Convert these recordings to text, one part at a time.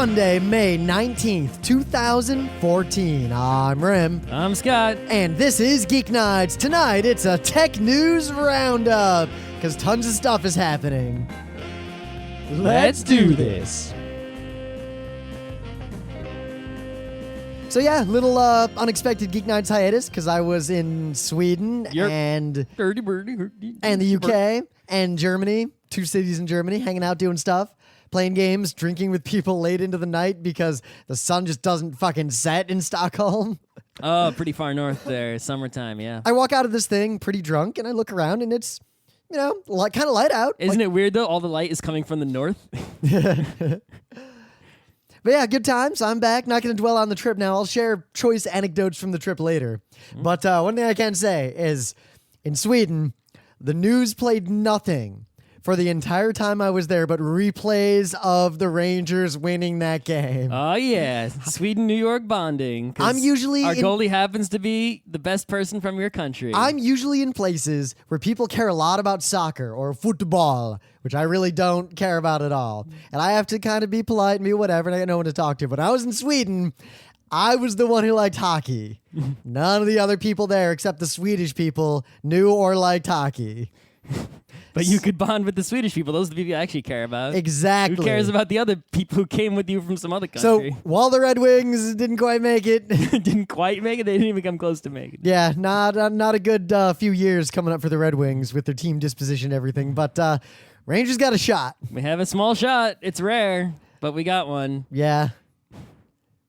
Monday, May 19th, 2014. I'm Rim. I'm Scott. And this is Geeknights. Tonight, it's a tech news roundup, because tons of stuff is happening. Let's do this. So yeah, little unexpected Geeknights hiatus, because I was in Sweden and the UK and Germany, 2 cities in Germany, hanging out, doing stuff. Playing games, drinking with people late into the night because the sun just doesn't fucking set in Stockholm. Oh, pretty far north there. Summertime, yeah. I walk out of this thing pretty drunk, and I look around, and it's, you know, kind of light out. Isn't it weird, though? All the light is coming from the north. But yeah, good times. I'm back. Not going to dwell on the trip now. I'll share choice anecdotes from the trip later. But one thing I can say is, in Sweden, the news played nothing for the entire time I was there, but replays of the Rangers winning that game. Oh, yeah. Sweden-New York bonding. I'm usually our goalie happens to be the best person from your country. I'm usually in places where people care a lot about soccer or football, which I really don't care about at all. And I have to kind of be polite and be whatever, and I got no one to talk to. But when I was in Sweden, I was the one who liked hockey. None of the other people there, except the Swedish people, knew or liked hockey. But you could bond with the Swedish people. Those are the people you actually care about. Exactly. Who cares about the other people who came with you from some other So country? while the Red Wings didn't quite make it. Didn't quite make it? They didn't even come close to making it. Yeah, not a good few years coming up for the Red Wings with their team disposition and everything. But Rangers got a shot. We have a small shot. It's rare, but we got one. Yeah.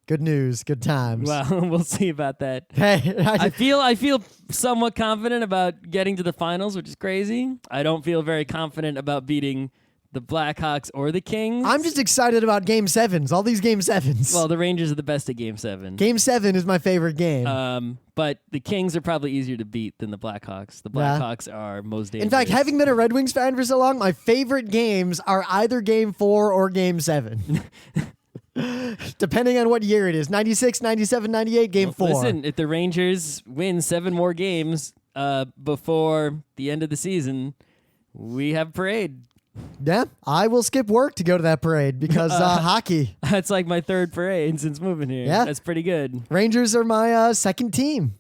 Good news. Good times. Well, we'll see about that. Hey, I feel somewhat confident about getting to the finals, which is crazy. I don't feel very confident about beating the Blackhawks or the Kings. I'm just excited about Game 7s. All these Game 7s. Well, the Rangers are the best at Game 7. Game 7 is my favorite game. But the Kings are probably easier to beat than the Blackhawks. The Blackhawks are most dangerous. In fact, having been a Red Wings fan for so long, my favorite games are either Game 4 or Game 7. Depending on what year it is. 96, 97, 98, Game 4. Listen, if the Rangers win 7 more games before the end of the season, we have parade. Yeah, I will skip work to go to that parade because hockey. That's like my 3rd parade since moving here. Yeah. That's pretty good. Rangers are my second team.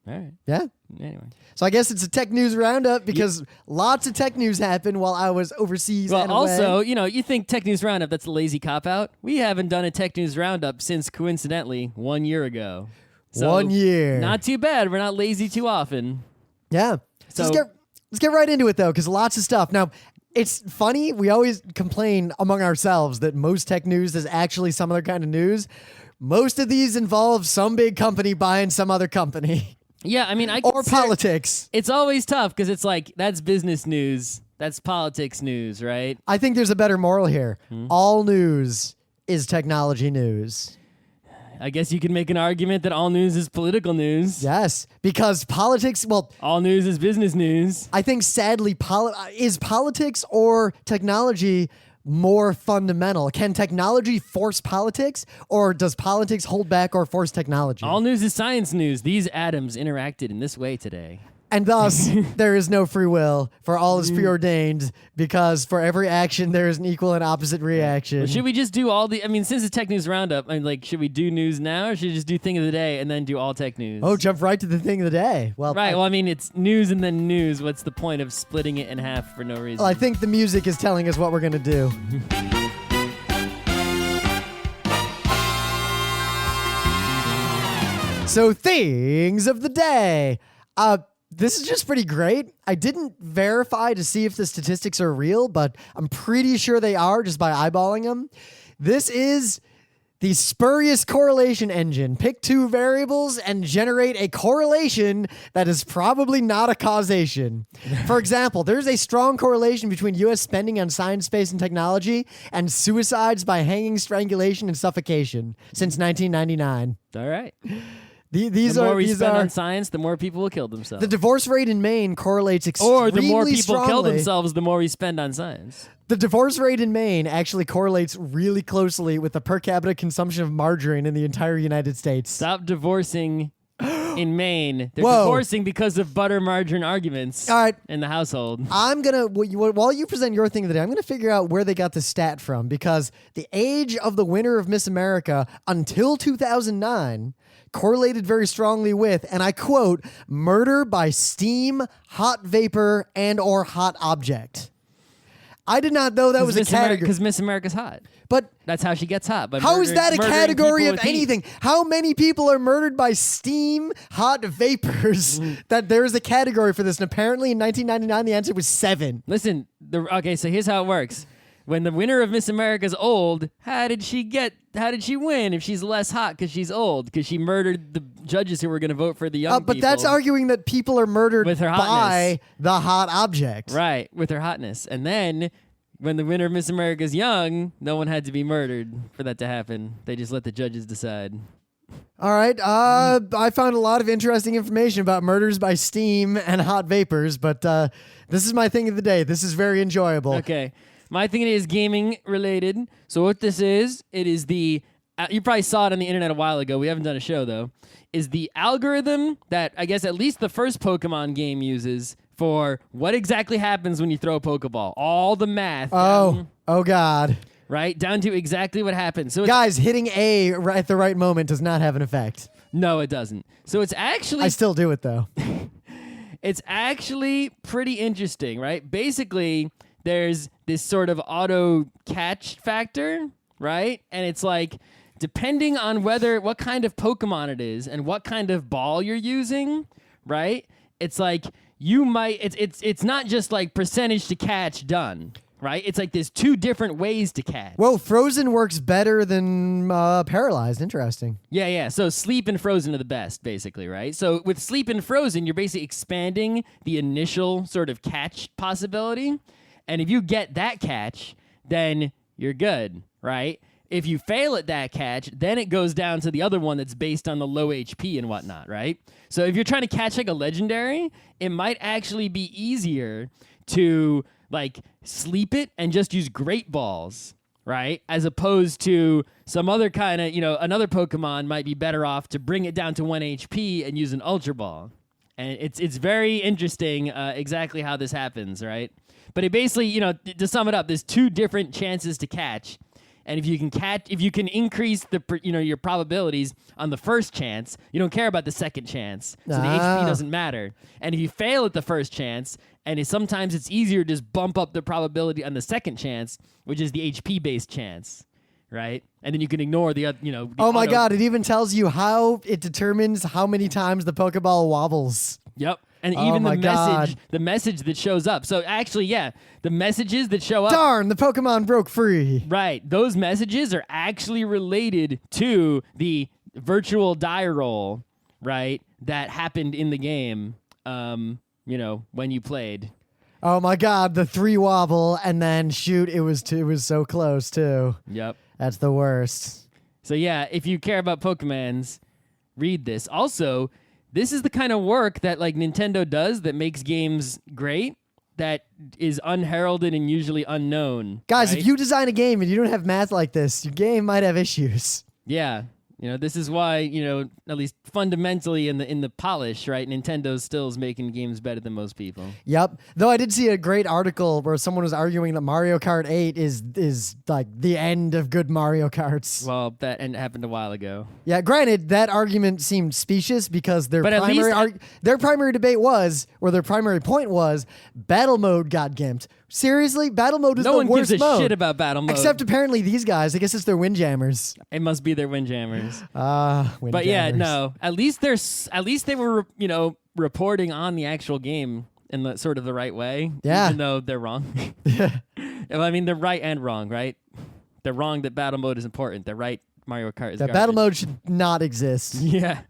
All right. Yeah. Anyway. So I guess it's a tech news roundup because lots of tech news happened while I was overseas. Well, and also, away. you know, you think tech news roundup, that's a lazy cop-out. We haven't done a tech news roundup since, coincidentally, 1 year ago. So 1 year. Not too bad. We're not lazy too often. Yeah. So let's get right into it, though, because lots of stuff. Now, it's funny. We always complain among ourselves that most tech news is actually some other kind of news. Most of these involve some big company buying some other company. Yeah, I mean, or politics. It's always tough because it's like, that's business news. That's politics news, right? I think there's a better moral here. All news is technology news. I guess you can make an argument that all news is political news. Yes, because politics, well... all news is business news. I think, sadly, is politics or technology more fundamental? Can technology force politics, or does politics hold back or force technology? All news is science news. These atoms interacted in this way today. And thus, there is no free will, for all is preordained, because for every action, there is an equal and opposite reaction. Well, should we just do all the... I mean, since it's Tech News Roundup, I mean, like, should we do news now, or should we just do Thing of the Day and then do all tech news? Oh, jump right to the thing of the day. Well, right, well, I mean, it's news and then news. What's the point of splitting it in half for no reason? Well, I think the music is telling us what we're going to do. So, things of the day. This is just pretty great. I didn't verify to see if the statistics are real, but I'm pretty sure they are just by eyeballing them. This is the spurious correlation engine. Pick 2 variables and generate a correlation that is probably not a causation. For example, there's a strong correlation between U.S. spending on science, space, and technology and suicides by hanging, strangulation, and suffocation since 1999. All right. The more we spend on science, the more people will kill themselves. The divorce rate in Maine correlates extremely Or the more people strongly. kill themselves, the more we spend on science. The divorce rate in Maine actually correlates really closely with the per capita consumption of margarine in the entire United States. Stop divorcing in Maine. They're Whoa. divorcing because of butter margarine arguments All right. in the household. I'm going to, while you present your thing of the day, I'm going to figure out where they got the stat from, because the age of the winner of Miss America until 2009 correlated very strongly with, and I quote, murder by steam, hot vapor, and or hot object. I did not know that was a category. Because Miss America's hot. But That's how she gets hot. By how is that a murdering category people of with heat. anything? How many people are murdered by steam, hot vapors that there is a category for this? And apparently in 1999, the answer was 7. Listen, okay, so here's how it works. When the winner of Miss America's old, how did she win if she's less hot because she's old? Because she murdered the judges who were going to vote for the young But people. that's arguing that people are murdered With her by the hot object. Right, with her hotness. And then when the winner of Miss America's young, no one had to be murdered for that to happen. They just let the judges decide. All right. I found a lot of interesting information about murders by steam and hot vapors, but this is my thing of the day. This is very enjoyable. Okay. My thing is gaming related. So what this is, it is the, you probably saw it on the internet a while ago. We haven't done a show though. Is the algorithm that I guess at least the first Pokemon game uses for what exactly happens when you throw a Pokeball. All the math. Oh God. Right? Down to exactly what happens. So Guys, hitting A at the right moment does not have an effect. no, it doesn't. So it's actually I still do it though. It's actually pretty interesting, right? Basically, there's this sort of auto catch factor, right? And it's like, depending on what kind of Pokemon it is and what kind of ball you're using, right? It's like you might, it's not just like percentage to catch done, right? It's like there's 2 different ways to catch. Whoa, frozen works better than paralyzed. Interesting. Yeah. So sleep and frozen are the best, basically, right? So with sleep and frozen, you're basically expanding the initial sort of catch possibility. And if you get that catch, then you're good, right? If you fail at that catch, then it goes down to the other one that's based on the low HP and whatnot, right? So if you're trying to catch like a legendary, it might actually be easier to like sleep it and just use great balls, right? As opposed to some other kind of, another Pokemon might be better off to bring it down to 1 HP and use an Ultra Ball. And it's very interesting exactly how this happens, right? But it basically, to sum it up, there's 2 different chances to catch. And if you can increase your probabilities on the first chance, you don't care about the second chance. So the HP doesn't matter. And if you fail at the first chance, and sometimes it's easier to just bump up the probability on the second chance, which is the HP based chance, right? And then you can ignore the Oh my God! It even tells you how it determines how many times the Pokeball wobbles. Yep. And Oh even my the message that shows up. So actually, yeah, the messages that show up. Darn, the Pokemon broke free. Right. Those messages are actually related to the virtual die roll, right, that happened in the game, when you played. Oh my God, the 3 wobble, and then shoot, it was so close too. Yep. That's the worst. So yeah, if you care about Pokemons, read this. Also, this is the kind of work that like Nintendo does that makes games great, that is unheralded and usually unknown. Guys, right? if you design a game and you don't have math like this, your game might have issues. Yeah. This is why, at least fundamentally in the polish, right? Nintendo still is making games better than most people. Yep. Though I did see a great article where someone was arguing that Mario Kart 8 is like the end of good Mario Karts. Well, that happened a while ago. Yeah, granted, that argument seemed specious because their primary debate was, or their primary point was, battle mode got gimped. Seriously? Battle mode is the worst mode. No one gives a shit about battle mode. Except apparently these guys. I guess it's their windjammers. It must be their windjammers. Windjammers. But yeah, no. At least they were, reporting on the actual game in the sort of the right way. Yeah. Even though they're wrong. I mean, they're right and wrong, right? They're wrong that battle mode is important. They're right Mario Kart is That garbage. battle mode should not exist. Yeah.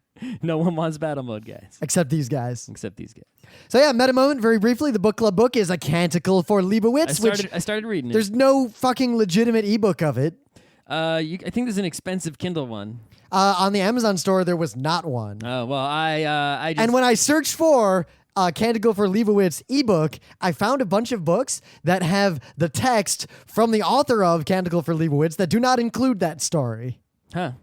No one wants battle mode, guys. Except these guys. Except these guys. So yeah, meta moment, very briefly. The book club book is A Canticle for Leibowitz, I started reading it. There's no fucking legitimate ebook of it. I think there's an expensive Kindle one. On the Amazon store, there was not one. Oh, well, I just... And when I searched for Canticle for Leibowitz ebook, I found a bunch of books that have the text from the author of Canticle for Leibowitz that do not include that story. Huh.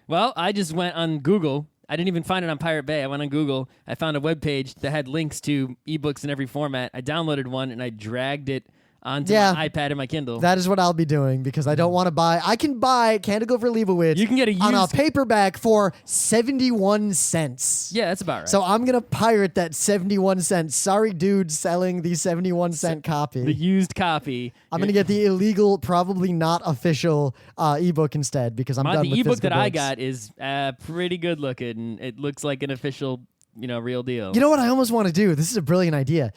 Well, I just went on Google I didn't even find it on Pirate Bay. I went on Google. I found a web page that had links to ebooks in every format. I downloaded one and I dragged it onto my iPad and my Kindle. That is what I'll be doing because I don't want to buy. I can buy Can't Go for Leibowitz. You can get on a paperback for 71 cents. Yeah, that's about right. So I'm gonna pirate that 71 cents. Sorry, dude, selling the 71-cent copy. The used copy. I'm gonna get the illegal, probably not official ebook instead because I'm done with the ebook physical that I books. got is pretty good looking. It looks like an official, real deal. You know what I almost want to do? This is a brilliant idea.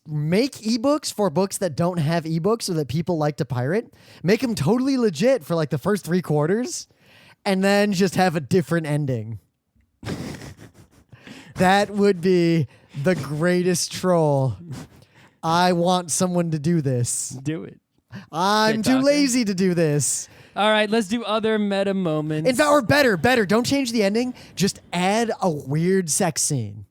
Make ebooks for books that don't have ebooks or that people like to pirate. Make them totally legit for like the first 3 quarters, and then just have a different ending. That would be the greatest troll. I want someone to do this. Do it. I'm too lazy to do this. All right, let's do other meta moments. In fact, or better. Don't change the ending. Just add a weird sex scene.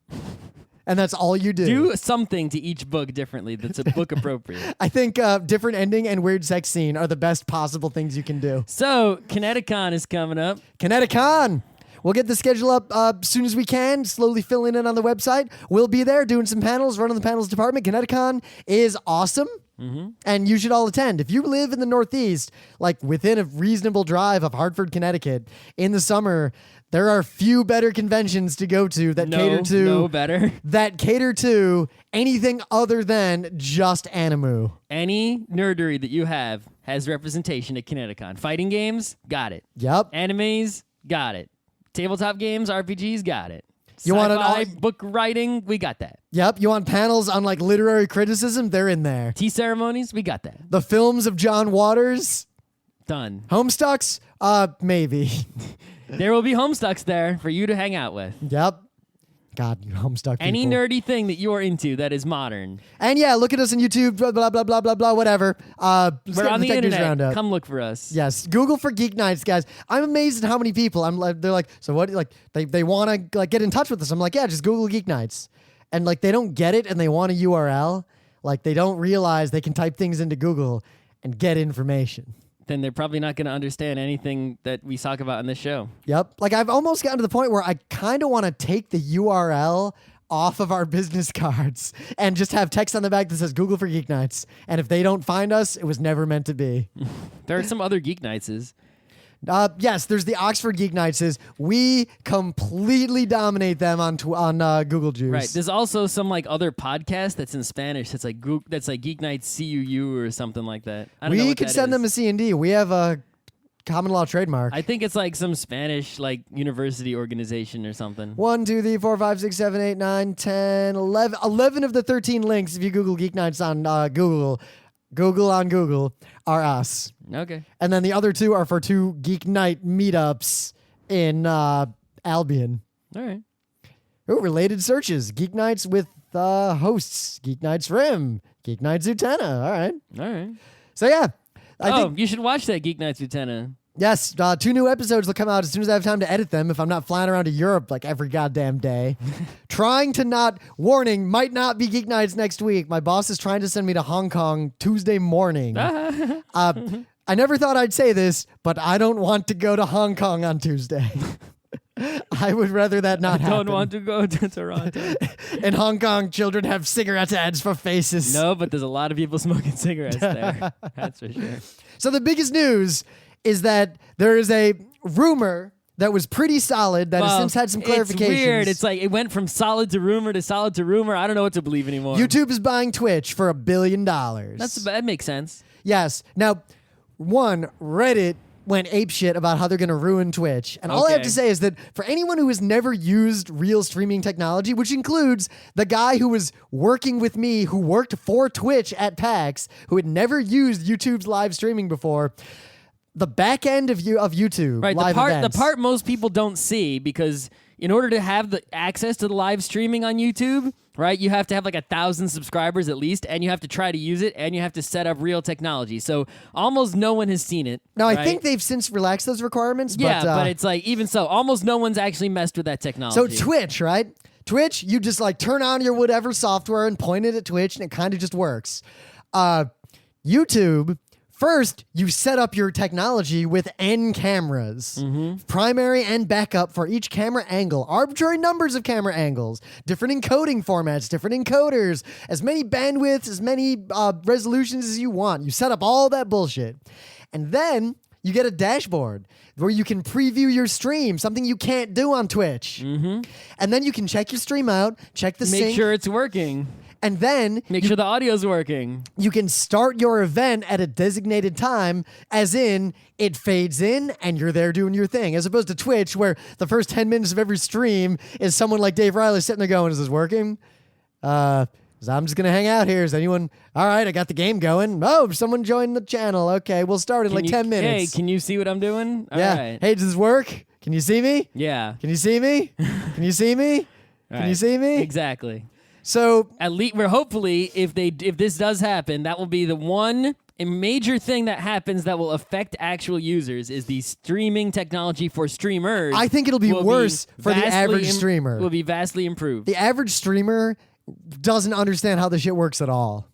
And that's all you do. Do something to each book differently that's a book appropriate. I think different ending and weird sex scene are the best possible things you can do. So, Kineticon is coming up. Kineticon! We'll get the schedule up as soon as we can, slowly filling in on the website. We'll be there doing some panels, running the panels department. Kineticon is awesome. And you should all attend. If you live in the Northeast, like within a reasonable drive of Hartford, Connecticut, in the summer, there are few better conventions to go to that cater to anything other than just anime. Any nerdery that you have has representation at Kineticon. Fighting games, got it. Yep. Animes, got it. Tabletop games, RPGs, got it. You want Sci-fi book writing, we got that. Yep. You want panels on like literary criticism? They're in there. Tea ceremonies, we got that. The films of John Waters? Done. Homestucks? Maybe. There will be Homestucks there for you to hang out with. Yep. God, you Homestuck people. Any nerdy thing that you are into that is modern. And yeah, look at us on YouTube, blah, blah, blah, blah, blah, blah, whatever. We're on the internet. Roundup. Come look for us. Yes. Google for Geeknights, guys. I'm amazed at how many people they're like, so what, like, they want to like get in touch with us. I'm like, yeah, just Google Geeknights. And like, they don't get it and they want a URL. Like, they don't realize they can type things into Google and get information. Then they're probably not going to understand anything that we talk about in this show. Yep. Like, I've almost gotten to the point where I kind of want to take the URL off of our business cards and just have text on the back that says Google for Geeknights. And if they don't find us, it was never meant to be. There are some other Geeknights. Yes, there's the Oxford Geeknights. We completely dominate them on Google Juice. Right. There's also some like other podcast that's in Spanish. That's like Geeknights CUU or something like that. I don't know We what could that send is. them a C&D. We have a common law trademark. I think it's like some Spanish like university organization or something. 1, 2, 3, 4, 5, 6, 7, 8, 9, 10, 11. 11 of the 13 links, if you Google Geeknights on Google on Google, are us. Okay. And then the other 2 are for 2 Geek Night meetups in Albion. All right. Ooh, related searches. Geek Nights with hosts. Geek Nights Rim. Geek Nights Utena. All right. All right. So yeah. I think, you should watch that Geeknights Utena. yes, 2 new episodes will come out as soon as I have time to edit them if I'm not flying around to Europe like every goddamn day. Trying to not, warning, might not be Geek Nights next week. My boss is trying to send me to Hong Kong Tuesday morning. I never thought I'd say this, but I don't want to go to Hong Kong on Tuesday. I would rather that not happen. I don't want to go to Toronto. In Hong Kong, children have cigarette ads for faces. No, but there's a lot of people smoking cigarettes there. That's for sure. So the biggest news is that there is a rumor that was pretty solid that has since had some clarifications. It's weird. It's like it went from solid to rumor to solid to rumor. I don't know what to believe anymore. YouTube is buying Twitch for $1 billion. That makes sense. Yes. Now, Reddit went apeshit about how they're going to ruin Twitch. And all I have to say is that for anyone who has never used real streaming technology, which includes the guy who was working with me, who worked for Twitch at PAX, who had never used YouTube's live streaming before, the back end of YouTube, right? Live The part most people don't see, because in order to have the access to the live streaming on YouTube, right, you have to have like 1,000 subscribers at least, and you have to try to use it, and you have to set up real technology. So almost no one has seen it. Now, right? I think they've since relaxed those requirements. Yeah, but it's like, even so, almost no one's actually messed with that technology. So Twitch, right? Twitch, you just like turn on your whatever software and point it at Twitch, and it kind of just works. YouTube, First, you set up your technology with N cameras, primary and backup for each camera angle, arbitrary numbers of camera angles, different encoding formats, different encoders, as many bandwidths, as many resolutions as you want. You set up all that bullshit. And then you get a dashboard where you can preview your stream, something you can't do on Twitch. And then you can check your stream out, check the sync. Make sure it's working. And then Make sure the audio's working. you can start your event at a designated time, as in it fades in and you're there doing your thing, as opposed to Twitch, where the first 10 minutes of every stream is someone like Dave Riley sitting there going, is this working? I'm just going to hang out here. Is anyone? All right, I got the game going. Oh, someone joined the channel. Okay, we'll start in 10 minutes. Hey, can you see what I'm doing? All yeah. right. Hey, does this work? Can you see me? Yeah. Can you see me? Can you see me? Can you see me? Exactly. So At least we're hopefully, if this does happen, that will be the one major thing that happens that will affect actual users is the streaming technology for streamers. I think it'll be worse for the average streamer. Will be vastly improved. The average streamer doesn't understand how the shit works at all.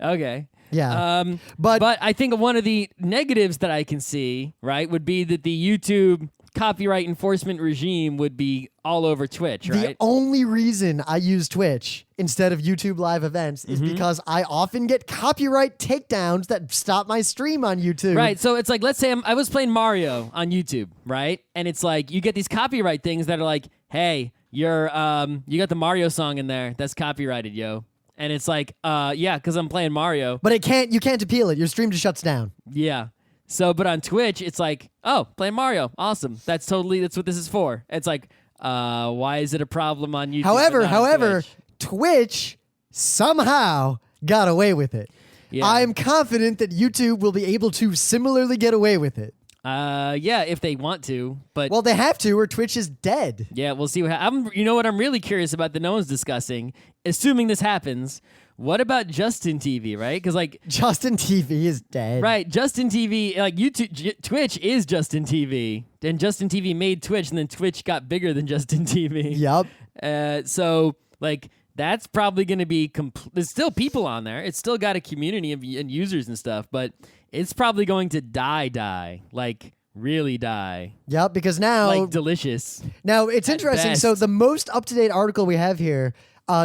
Okay. Yeah. But I think one of the negatives that I can see, right, would be that the YouTube copyright enforcement regime would be all over Twitch, right? The only reason I use Twitch instead of YouTube live events is because I often get copyright takedowns that stop my stream on YouTube. Right, so it's like, let's say I was playing Mario on YouTube, right? And it's like, you get these copyright things that are like, hey, you got the Mario song in there, that's copyrighted, yo. And it's like, yeah, because I'm playing Mario. But you can't appeal it. Your stream just shuts down. Yeah. So, but on Twitch, it's like, oh, playing Mario, awesome. That's what this is for. It's like, why is it a problem on YouTube? However, Twitch somehow got away with it. Yeah. I'm confident that YouTube will be able to similarly get away with it. Yeah, if they want to, but Well, they have to, or Twitch is dead. yeah, we'll see what you know what I'm really curious about that no one's discussing. Assuming this happens, what about Justin TV, right? Because like Justin TV is dead. right, Justin TV, like YouTube, Twitch is Justin TV, and Justin TV made Twitch, and then Twitch got bigger than Justin TV. Yep. So like that's probably going to be there's still people on there. It's still got a community and users and stuff, but it's probably going to die, like really die. Yep, because now Like delicious. Now, it's interesting. best. So the most up-to-date article we have here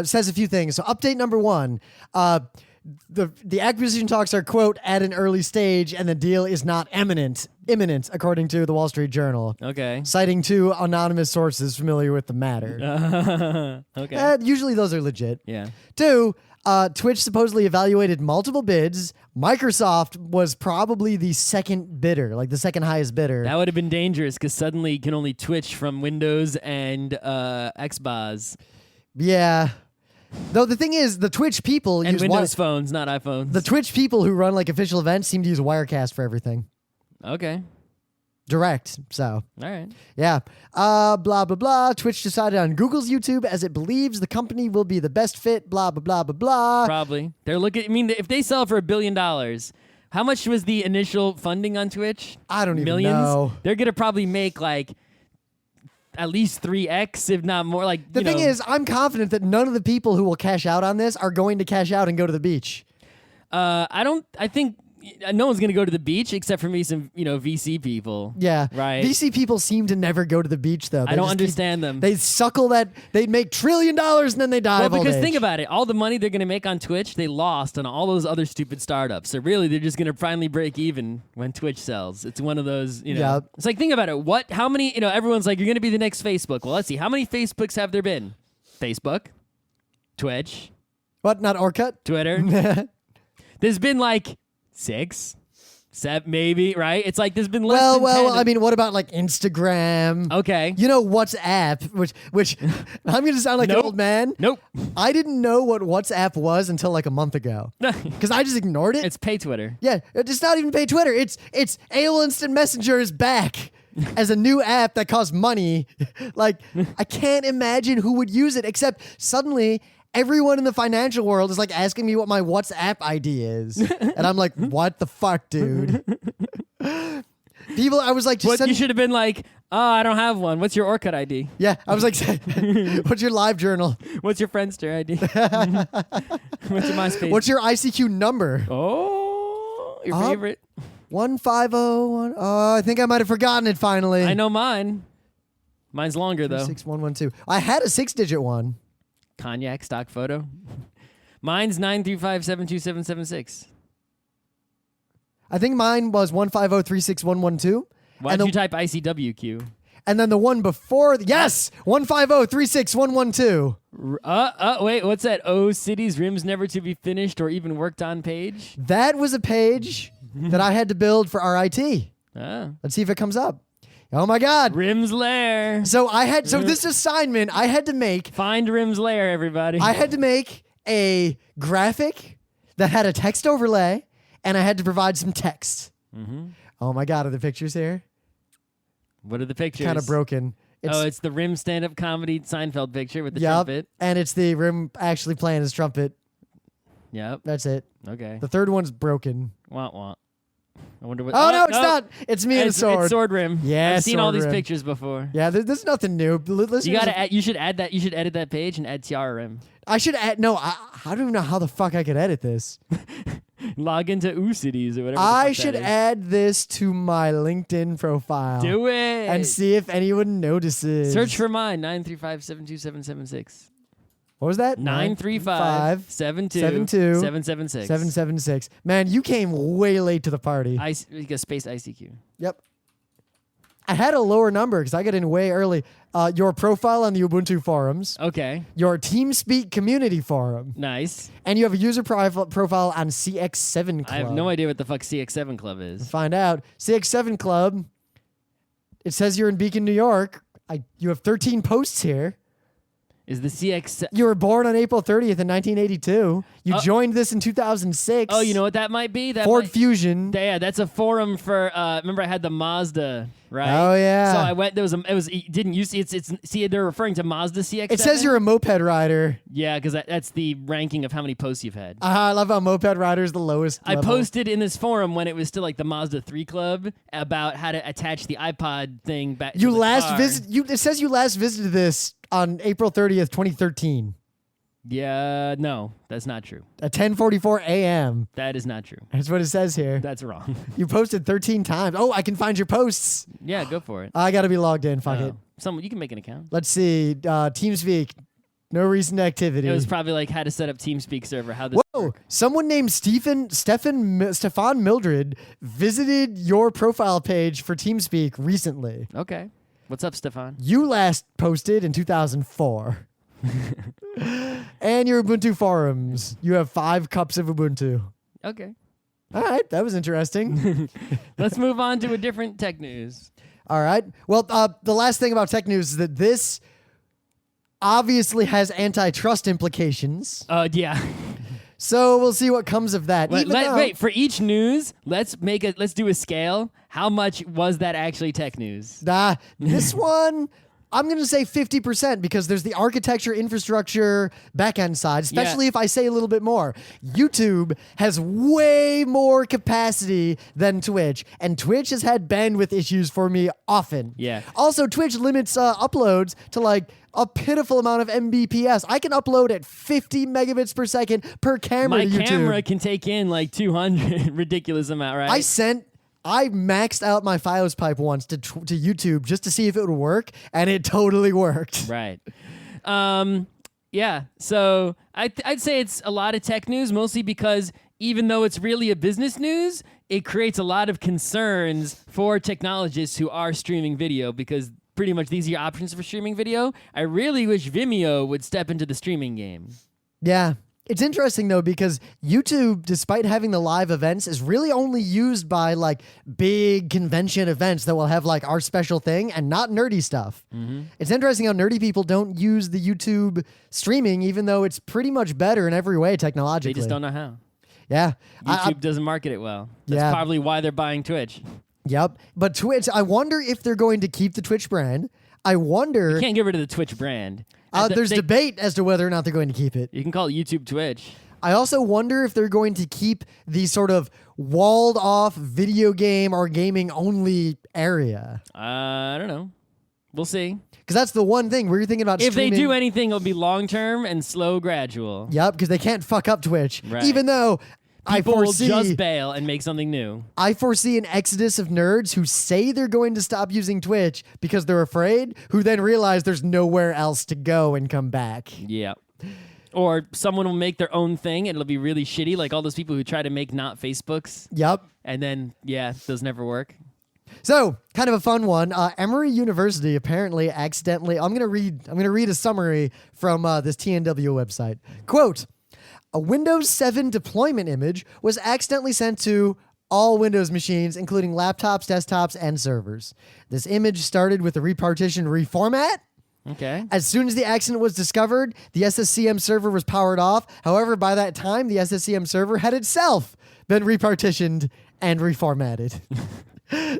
says a few things. So update number 1, the acquisition talks are, quote, at an early stage, and the deal is not imminent, according to the Wall Street Journal, Okay. citing 2 anonymous sources familiar with the matter. Okay. Usually those are legit. Yeah. 2, Twitch supposedly evaluated multiple bids. Microsoft was probably the second bidder, like the second highest bidder. That would have been dangerous because suddenly you can only Twitch from Windows and Xbox. Yeah. Though the thing is, the Twitch people And use Windows phones, not iPhones. the Twitch people who run like official events seem to use Wirecast for everything. Okay. Direct. So, All right. yeah. Blah, blah, blah. Twitch decided on Google's YouTube as it believes the company will be the best fit. Blah, blah, blah, blah, blah. Probably. They're looking. I mean, if they sell for $1 billion, how much was the initial funding on Twitch? I don't even Millions? know. They're gonna probably make like at least 3x, if not more. Like The thing is, I'm confident that none of the people who will cash out on this are going to cash out and go to the beach. I think no one's gonna go to the beach except for me, some VC people. Yeah. Right. VC people seem to never go to the beach, though. I don't understand them. They suckle that. They make $1 trillion and then they die. Well, because think about it, all the money they're gonna make on Twitch, they lost on all those other stupid startups. So really, they're just gonna finally break even when Twitch sells. It's one of those, Yep. It's like, think about it. How many? Everyone's like, you're gonna be the next Facebook. Well, let's see. How many Facebooks have there been? Facebook, Twitch, What? Not Orkut? Twitter. There's been like 6, 7, maybe. Right? It's like there's been less than 10. Well. I mean, what about like Instagram? Okay. You know, WhatsApp, which I'm going to sound like an Nope. old man. Nope. I didn't know what WhatsApp was until like a month ago because I just ignored it. It's pay Twitter. Yeah, it's not even pay Twitter. It's AOL Instant Messenger is back as a new app that costs money. Like, I can't imagine who would use it, except suddenly everyone in the financial world is like asking me what my WhatsApp ID is. And I'm like, what the fuck, dude? People, I was like, just You should have been like, oh, I don't have one. What's your Orkut ID? yeah, I was like, what's your live journal? What's your Friendster ID? What's your MySpace? What's your ICQ number? Oh. Your Up. favorite? 1501. Oh, I think I might have forgotten it finally. I know mine. Mine's longer though. 36112. I had a 6-digit one. Cognac stock photo. Mine's 935727776. I think mine was 150-36112. Why'd you type ICWQ? And then the one before, yes, 150-36112. Wait, what's that? Oh, cities, rims never to be finished or even worked on page? That was a page that I had to build for RIT. Ah. Let's see if it comes up. Oh my God. Rim's lair. So this assignment, I had to make Find Rim's lair, everybody. I had to make a graphic that had a text overlay, and I had to provide some text. Mm-hmm. Oh my God, are the pictures here? What are the pictures? Kind of broken. It's the Rim stand-up comedy Seinfeld picture with the trumpet. And it's the Rim actually playing his trumpet. Yep. That's it. Okay. The third one's broken. Wah wah. I wonder what. Oh, no, it's not. It's me and a sword. It's Sword Rim. Yeah, I've seen all Sword these Rim. pictures before. Yeah, there's nothing new. You should add that. You should edit that page and add Tiara Rim. I should add. No, I don't even know how the fuck I could edit this. Log into Cities or whatever. I should add this to my LinkedIn profile. Do it and see if anyone notices. Search for mine 935-72776. What was that? 935-72776. 776. Man, you came way late to the party. Space ICQ. Yep. I had a lower number because I got in way early. Your profile on the Ubuntu forums. Okay. Your TeamSpeak community forum. Nice. And you have a user profile on CX7 Club. I have no idea what the fuck CX7 Club is. Find out. CX7 Club. It says you're in Beacon, New York. You have 13 posts here. Is the CX... You were born on April 30th in 1982. You joined this in 2006. Oh, you know what that might be? Ford Fusion. Yeah, that's a forum for... remember I had the Mazda, right? Oh, yeah. So I went... Didn't you see... See, they're referring to Mazda CX-7? It says you're a moped rider. Yeah, because that's the ranking of how many posts you've had. I love how moped rider is the lowest I level. posted in this forum when it was still like the Mazda 3 Club about how to attach the iPod thing back to the car. It says you last visited this on April 30th, 2013. Yeah, no, that's not true. At 10:44 a.m. That is not true. That's what it says here. That's wrong. You posted 13 times. Oh, I can find your posts. Yeah, go for it. I got to be logged in. Fuck it. You can make an account. Let's see. TeamSpeak. No recent activity. It was probably like how to set up TeamSpeak server. How this Whoa! work. Someone named Stefan Mildred visited your profile page for TeamSpeak recently. Okay. What's up, Stefan? You last posted in 2004. And your Ubuntu forums. You have 5 cups of Ubuntu. Okay. All right. That was interesting. Let's move on to a different tech news. All right. Well, the last thing about tech news is that this obviously has antitrust implications. Yeah. So we'll see what comes of that. Wait, for each news, let's do a scale. How much was that actually tech news? This one, I'm going to say 50% because there's the architecture, infrastructure, backend side, especially if I say a little bit more. YouTube has way more capacity than Twitch, and Twitch has had bandwidth issues for me often. Yeah. Also, Twitch limits uploads to like a pitiful amount of Mbps. I can upload at 50 megabits per second per camera to YouTube. My camera can take in like 200, ridiculous amount, right? I maxed out my Fios pipe once to YouTube just to see if it would work, and it totally worked. Right. Yeah. So I'd say it's a lot of tech news, mostly because even though it's really a business news, it creates a lot of concerns for technologists who are streaming video because pretty much these are your options for streaming video. I really wish Vimeo would step into the streaming game. Yeah. It's interesting, though, because YouTube, despite having the live events, is really only used by, like, big convention events that will have, like, our special thing and not nerdy stuff. Mm-hmm. It's interesting how nerdy people don't use the YouTube streaming, even though it's pretty much better in every way technologically. They just don't know how. Yeah. YouTube doesn't market it well. That's probably why they're buying Twitch. Yep. But Twitch, I wonder if they're going to keep the Twitch brand. I wonder... You can't get rid of the Twitch brand. There's debate as to whether or not they're going to keep it. You can call it YouTube Twitch. I also wonder if they're going to keep the sort of walled off video game or gaming only area. I don't know. We'll see. Because that's the one thing we're thinking about. If streaming. they do anything, it'll be long term and slow gradual. Yep, because they can't fuck up Twitch. Right. Even though People will just bail and make something new. I foresee an exodus of nerds who say they're going to stop using Twitch because they're afraid, who then realize there's nowhere else to go and come back. Yeah. Or someone will make their own thing and it'll be really shitty, like all those people who try to make not Facebooks. Yep. And then, those never work. So, kind of a fun one. Emory University apparently accidentally. I'm gonna read a summary from this TNW website. Quote: a Windows 7 deployment image was accidentally sent to all Windows machines, including laptops, desktops, and servers. This image started with a repartition reformat. Okay. As soon as the accident was discovered, the SSCM server was powered off. However, by that time, the SSCM server had itself been repartitioned and reformatted.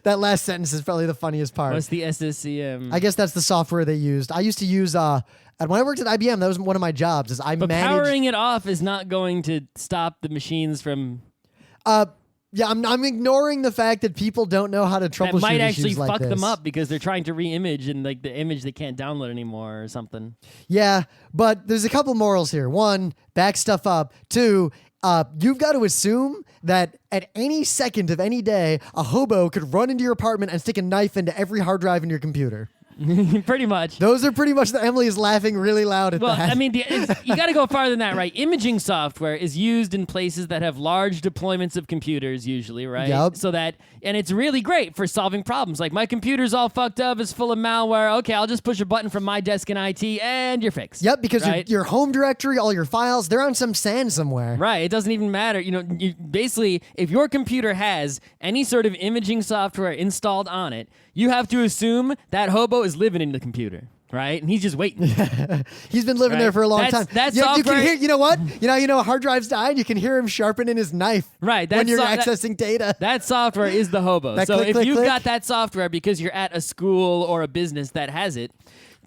That last sentence is probably the funniest part. What's the SSCM? I guess that's the software they used. I used to use, and when I worked at IBM, that was one of my jobs. Is I but managed. Powering it off is not going to stop the machines from. Yeah, I'm ignoring the fact that people don't know how to troubleshoot That might issues actually like fuck this. them up because they're trying to re-image and like the image they can't download anymore or something. Yeah, but there's a couple morals here. One, back stuff up. Two, you've got to assume that at any second of any day, a hobo could run into your apartment and stick a knife into every hard drive in your computer. Pretty much. Those are pretty much. Emily is laughing really loud at that. I mean, you got to go farther than that, right? Imaging software is used in places that have large deployments of computers, usually, right? Yep. So that, and it's really great for solving problems. Like, my computer's all fucked up, it's full of malware. Okay, I'll just push a button from my desk in IT, and you're fixed. Yep, because right? your home directory, all your files, they're on some sand somewhere. Right, it doesn't even matter. Basically, if your computer has any sort of imaging software installed on it, you have to assume that hobo is living in the computer, right? And he's just waiting. He's been living there for a long time. That's you software. can hear. You know what? You know, a hard drive's dying. You can hear him sharpening his knife. Right. When you're accessing data. That software is the hobo. That So click, if click, you've click. got that software because you're at a school or a business that has it,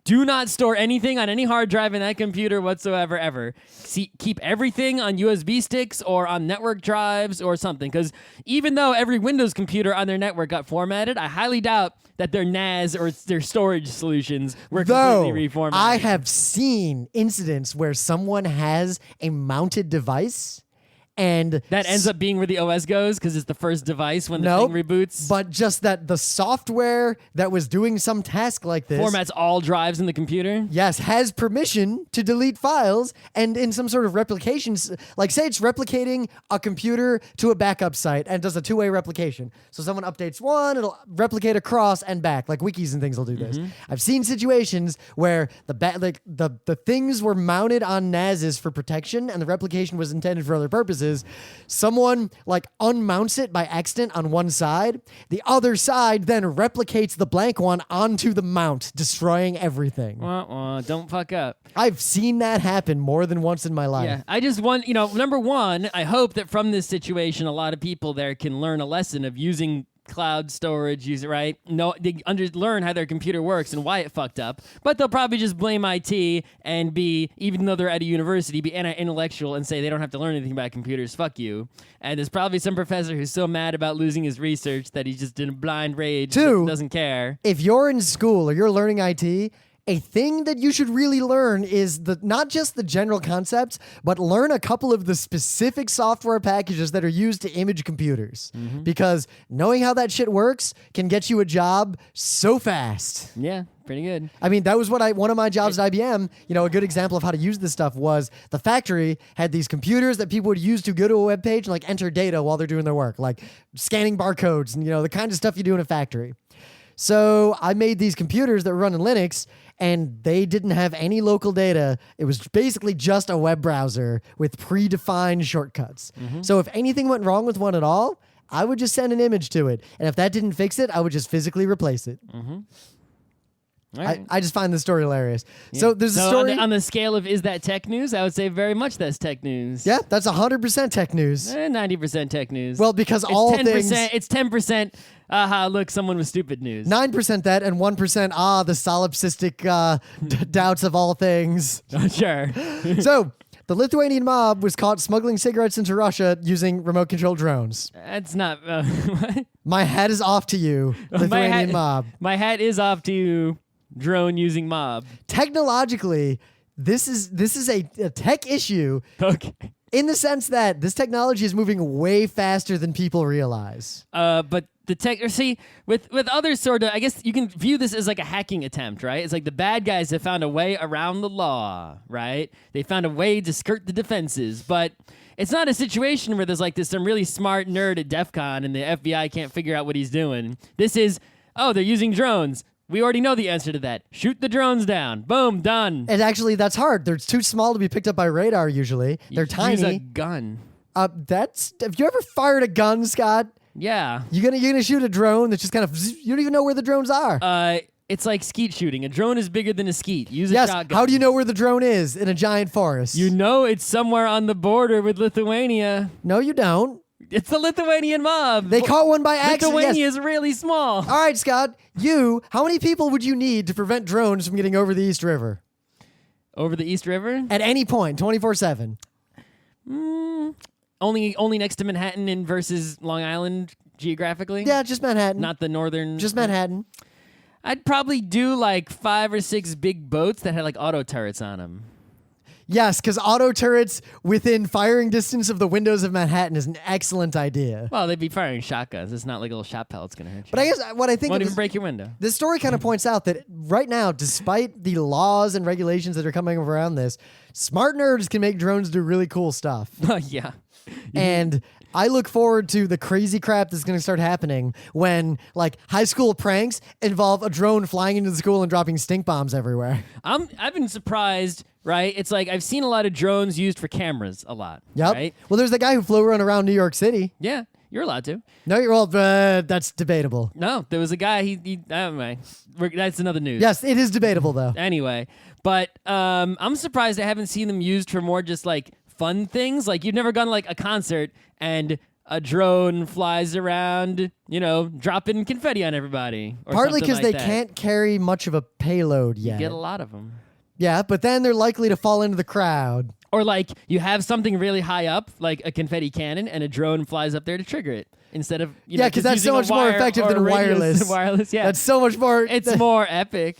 do not store anything on any hard drive in that computer whatsoever, ever. Keep everything on USB sticks or on network drives or something. Because even though every Windows computer on their network got formatted, I highly doubt that their NAS or their storage solutions were completely reformatted. I have seen incidents where someone has a mounted device and that ends up being where the OS goes because it's the first device when the Nope, thing reboots. But just that the software that was doing some task like this Formats all drives in the computer. yes, has permission to delete files, and in some sort of replication, like say it's replicating a computer to a backup site and does a two-way replication. So someone updates one, it'll replicate across and back, like wikis and things will do this. I've seen situations where the things were mounted on NASs for protection and the replication was intended for other purposes. Someone like unmounts it by accident on one side. The other side then replicates the blank one onto the mount, destroying everything. Don't fuck up. I've seen that happen more than once in my life. Yeah, I just want, number one, I hope that from this situation, a lot of people there can learn a lesson of using cloud storage, right? No, they learn how their computer works and why it fucked up, but they'll probably just blame IT and even though they're at a university, be intellectual and say they don't have to learn anything about computers. Fuck you. And there's probably some professor who's so mad about losing his research that he's just in a blind rage. Two, doesn't care. If you're in school or you're learning IT, a thing that you should really learn is not just the general concepts, but learn a couple of the specific software packages that are used to image computers. Because knowing how that shit works can get you a job so fast. Yeah, pretty good. I mean, that was one of my jobs at IBM. A good example of how to use this stuff was the factory had these computers that people would use to go to a web page and like enter data while they're doing their work, like scanning barcodes and the kind of stuff you do in a factory. So I made these computers that were running Linux, and they didn't have any local data. It was basically just a web browser with predefined shortcuts. So if anything went wrong with one at all, I would just send an image to it. And if that didn't fix it, I would just physically replace it. Right. I just find the story hilarious. Yeah. So there's a story. On the scale of is that tech news, I would say very much that's tech news. Yeah, that's 100% tech news. 90% tech news. Well, because it's all 10%, things... It's 10%, look, someone with stupid news. 9% that, and 1%, the solipsistic doubts of all things. Sure. So... the Lithuanian mob was caught smuggling cigarettes into Russia using remote-controlled drones. That's not... what? My hat is off to you, Lithuanian mob. My hat is off to you, drone-using mob. Technologically, this is a tech issue. Okay. in the sense that this technology is moving way faster than people realize. But the tech, or see, with other sort of, I guess you can view this as like a hacking attempt, right? It's like the bad guys have found a way around the law, right? They found a way to skirt the defenses, but it's not a situation where there's like this some really smart nerd at DEF CON and the FBI can't figure out what he's doing. This is, oh, they're using drones. We already know the answer to that. Shoot the drones down. Boom, done. And actually, that's hard. They're too small to be picked up by radar usually. They're tiny. Use a gun. Have you ever fired a gun, Scott? Yeah. You're gonna shoot a drone that's just kind of, you don't even know where the drones are. It's like skeet shooting. A drone is bigger than a skeet. Use a Yes, shotgun. how do you know where the drone is in a giant forest? You know it's somewhere on the border with Lithuania. No, you don't. It's the Lithuanian mob. They caught one by accident. Lithuania Yes. is really small. All right, Scott, how many people would you need to prevent drones from getting over the East River? Over the East River? At any point, 24/7. Only next to Manhattan and versus Long Island geographically? Yeah, just Manhattan. Not the northern. Just Manhattan. I'd probably do like 5 or 6 big boats that had like auto turrets on them. Yes, because auto turrets within firing distance of the windows of Manhattan is an excellent idea. Well, they'd be firing shotguns. It's not like a little shot pellet's going to hurt you. But I guess what I think Won't of even is, break your window. this story kind of points out that right now, despite the laws and regulations that are coming around this, smart nerds can make drones do really cool stuff. Yeah. And I look forward to the crazy crap that's going to start happening when like high school pranks involve a drone flying into the school and dropping stink bombs everywhere. I've been surprised, right? It's like I've seen a lot of drones used for cameras a lot. Yep. Right? Well, there's the guy who flew around New York City. Yeah, you're allowed to. No, you're all, that's debatable. No, there was a guy, anyway, that's another news. Yes, it is debatable though. Anyway, but I'm surprised I haven't seen them used for more just like fun things. Like you've never gone to like a concert and a drone flies around, dropping confetti on everybody. Or Partly because they can't carry much of a payload yet. You get a lot of them. Yeah, but then they're likely to fall into the crowd. Or like you have something really high up, like a confetti cannon, and a drone flies up there to trigger it instead of yeah, because that's so much more effective than wireless. Wireless, yeah, that's so much more. It's more epic.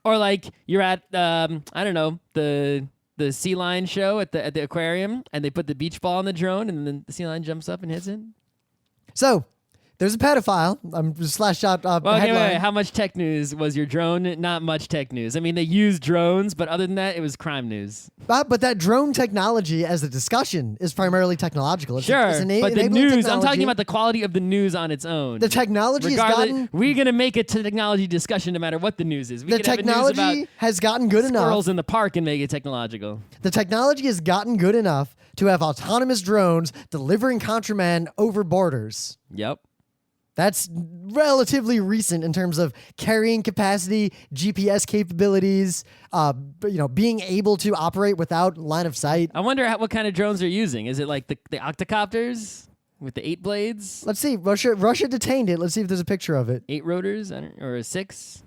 Or like you're at I don't know, the sea lion show at the aquarium, and they put the beach ball on the drone, and then the sea lion jumps up and hits it. So there's a pedophile. I'm slash shot Well, headline. wait. How much tech news was your drone? Not much tech news. I mean, they used drones, but other than that, it was crime news. But that drone technology as a discussion is primarily technological. It's Sure, it's but the enabling news, I'm technology. talking about the quality of the news on its own. The technology has gotten... We're going to make a technology discussion no matter what the news is. We The could have a news about technology has gotten good enough. squirrels in the park and make it technological. The technology has gotten good enough to have autonomous drones delivering contraband over borders. Yep. That's relatively recent in terms of carrying capacity, GPS capabilities, being able to operate without line of sight. I wonder what kind of drones they're using. Is it like the octocopters with the 8 blades? Let's see. Russia detained it. Let's see if there's a picture of it. 8 rotors or a 6?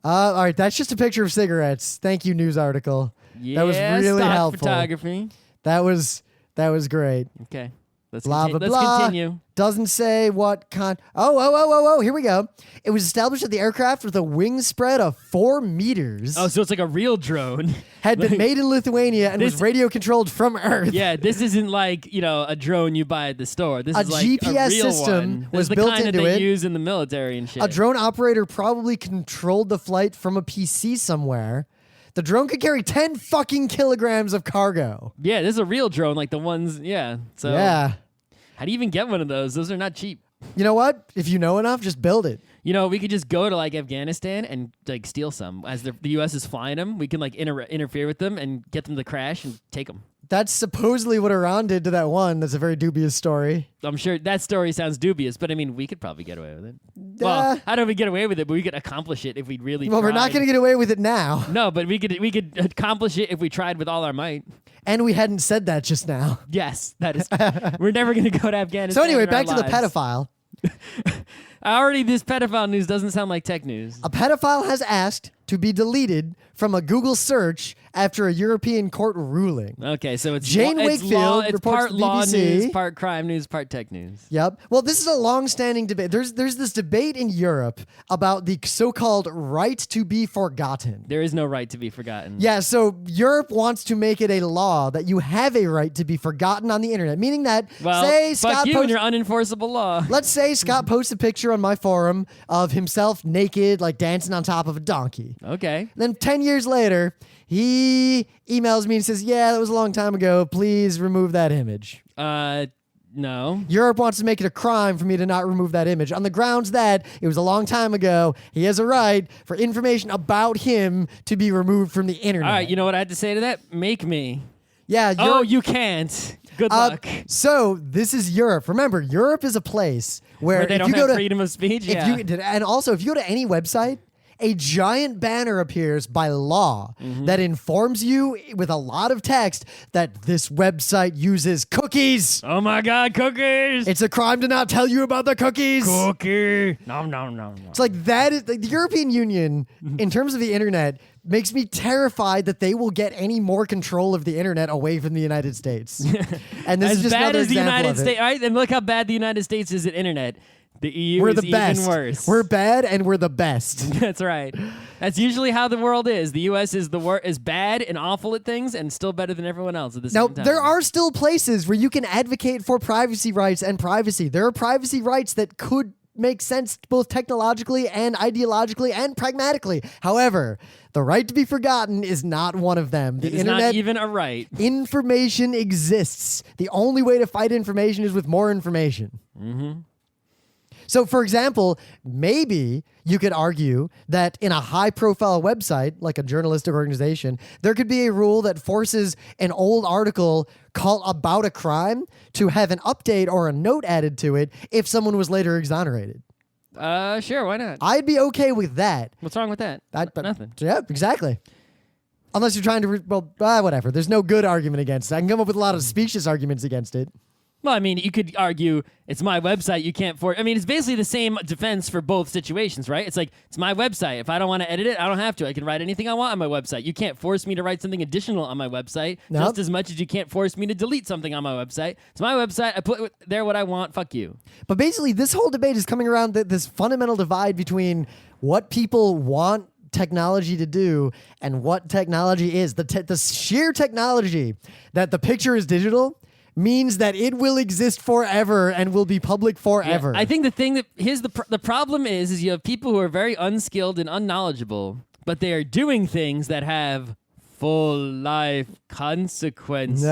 All right, that's just a picture of cigarettes. Thank you, news article. Yeah, that was really stock helpful. photography. That was great. Okay. Let's Blah, blah, let's blah. continue. Doesn't say what kind. Oh, here we go. It was established that the aircraft with a wing spread of 4 meters Oh, so it's like a real drone. had been made in Lithuania and was radio controlled from Earth. Yeah, this isn't like, a drone you buy at the store. This A is like GPS a real system one. This was is the built kind into that they it. use in the military and shit. A drone operator probably controlled the flight from a PC somewhere. The drone could carry 10 fucking kilograms of cargo. Yeah, this is a real drone, like the ones, yeah. So Yeah. how do you even get one of those? Those are not cheap. You know what? If you know enough, just build it. We could just go to like Afghanistan and like steal some. As the U.S. is flying them, we can like interfere with them and get them to crash and take them. That's supposedly what Iran did to that one. That's a very dubious story. I'm sure that story sounds dubious, but I mean, we could probably get away with it. Well, I don't know if we get away with it, but we could accomplish it if we really Well, tried. we're not going to get away with it now. No, but we could accomplish it if we tried with all our might. And we hadn't said that just now. Yes, that is. We're never going to go to Afghanistan. So anyway, in our back to the lives. pedophile. This pedophile news doesn't sound like tech news. A pedophile has asked to be deleted from a Google search after a European court ruling. Okay, so it's Jane it's Wakefield it's reports part to the law BBC. news, part crime news, part tech news. Yep. Well, this is a long-standing debate. There's this debate in Europe about the so-called right to be forgotten. There is no right to be forgotten. Yeah, so Europe wants to make it a law that you have a right to be forgotten on the internet, meaning that, Well, say fuck Scott you posts, and your unenforceable law. let's say Scott posts a picture on my forum of himself naked, like dancing on top of a donkey. Okay. Then 10 years later, he emails me and says, yeah, that was a long time ago. Please remove that image. No. Europe wants to make it a crime for me to not remove that image on the grounds that it was a long time ago. He has a right for information about him to be removed from the internet. All right, you know what I had to say to that? Make me. Yeah. Oh, you can't. Good luck. So this is Europe. Remember, Europe is a place where They if don't you go have to freedom of speech. if Yeah. and also if you go to any website, a giant banner appears by law that informs you with a lot of text that this website uses cookies. Oh my God, cookies. It's a crime to not tell you about the cookies. Cookie. No. It's like that is like the European Union, in terms of the internet, makes me terrified that they will get any more control of the internet away from the United States. And this is As just bad another as the example United of it. States. All right, and look how bad the United States is at internet. The EU We're is the best. even worse. We're bad and we're the best. That's right. That's usually how the world is. The U.S. is is bad and awful at things, and still better than everyone else at the Now, same time. there are still places where you can advocate for privacy rights and privacy. There are privacy rights that could make sense both technologically and ideologically and pragmatically. However, the right to be forgotten is not one of them. The It is internet, not even a right. information exists. The only way to fight information is with more information. So, for example, maybe you could argue that in a high-profile website, like a journalistic organization, there could be a rule that forces an old article about a crime to have an update or a note added to it if someone was later exonerated. Sure, why not? I'd be okay with that. What's wrong with that? Nothing. Yeah, exactly. Unless you're trying to, whatever. There's no good argument against it. I can come up with a lot of specious arguments against it. Well, I mean, you could argue it's my website. You can't force. I mean, it's basically the same defense for both situations, right? It's like, it's my website. If I don't want to edit it, I don't have to. I can write anything I want on my website. You can't force me to write something additional on my website just as much as you can't force me to delete something on my website. It's my website. I put there what I want. Fuck you. But basically, this whole debate is coming around this fundamental divide between what people want technology to do and what technology is. The sheer technology that the picture is digital means that it will exist forever and will be public forever. Yeah, I think the thing that the problem is you have people who are very unskilled and unknowledgeable, but they are doing things that have full life consequences.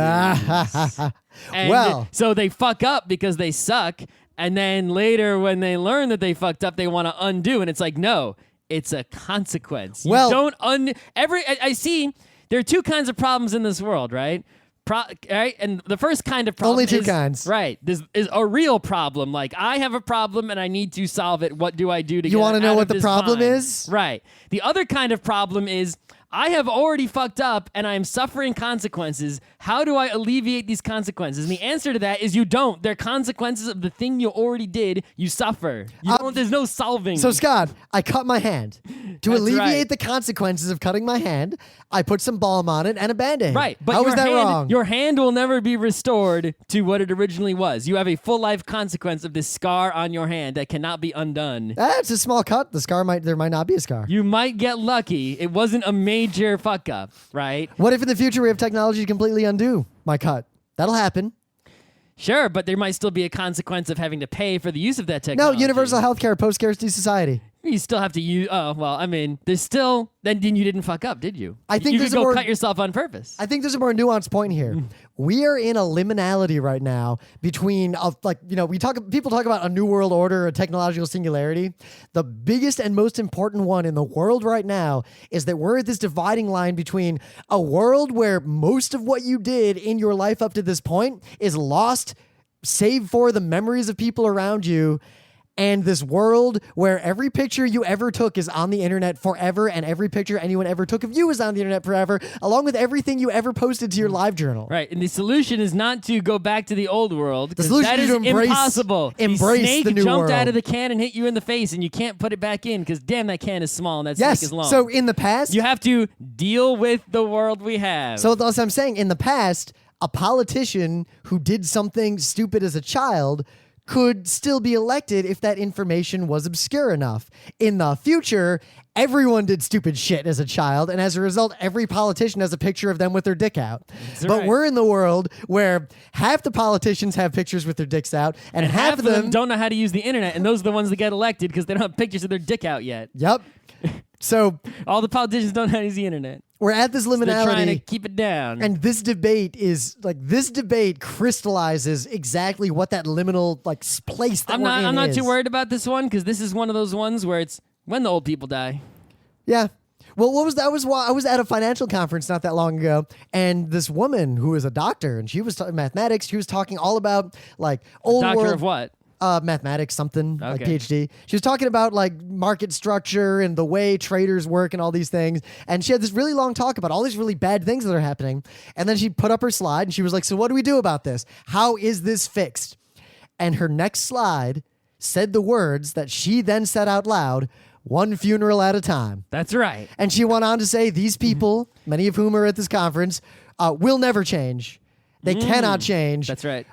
And well, so they fuck up because they suck, and then later when they learn that they fucked up, they want to undo, and it's like, no, it's a consequence. You don't I see there are two kinds of problems in this world, right? Right? And the first kind of problem only two is, kinds. Right. This is a real problem. Like, I have a problem and I need to solve it. What do I do to You want to know what the problem is? Right. The other kind of problem is I have already fucked up and I'm suffering consequences. How do I alleviate these consequences? And the answer to that is you don't. They're consequences of the thing you already did. You suffer. There's no solving. So, Scott, I cut my hand. To That's alleviate right. the consequences of cutting my hand, I put some balm on it and a Band-Aid. Right. But how is that wrong? Your hand will never be restored to what it originally was. You have a full life consequence of this scar on your hand that cannot be undone. It's a small cut. There might not be a scar. You might get lucky. It wasn't a major fuck up, right? What if in the future we have technology to completely undo my cut? That'll happen. Sure, but there might still be a consequence of having to pay for the use of that No, technology. universal health care, post-scarcity society. You still have to use. Oh well, I mean, there's still. Then you didn't fuck up, did you? I think you there's could a go more- cut yourself on purpose. I think there's a more nuanced point here. We are in a liminality right now between, people talk about a new world order, a technological singularity. The biggest and most important one in the world right now is that we're at this dividing line between a world where most of what you did in your life up to this point is lost, save for the memories of people around you, and this world where every picture you ever took is on the internet forever, and every picture anyone ever took of you is on the internet forever, along with everything you ever posted to your live journal. Right, and the solution is not to go back to the old world. The solution that is is to impossible. embrace the snake the new jumped world. out of the can and hit you in the face, and you can't put it back in because damn, that can is small and that snake is long. So in the past, you have to deal with the world we have. So that's what I'm saying. In the past, a politician who did something stupid as a child could still be elected if that information was obscure enough. In the future, everyone did stupid shit as a child, and as a result, every politician has a picture of them with their dick out. That's But right. we're in the world where half the politicians have pictures with their dicks out, and half of them don't know how to use the internet, and those are the ones that get elected because they don't have pictures of their dick out yet. Yep. So All the politicians don't know how to use the internet. we're at this They're trying to liminality. keep it down. And this debate crystallizes exactly what that liminal place that I'm we're not. in I'm not is. too worried about this one because this is one of those ones where it's when the old people die. Yeah. Well, what was that? I was at a financial conference not that long ago, and this woman who is a doctor, and she was talking mathematics. She was talking all about old Doctor world of what? mathematics, something like Okay. PhD. She was talking about market structure and the way traders work and all these things. And she had this really long talk about all these really bad things that are happening. And then she put up her slide and she was like, "So what do we do about this? How is this fixed?" And her next slide said the words that she then said out loud, "One funeral at a time." That's right. And she went on to say, these people, many of whom are at this conference, will never change. They cannot change. That's right.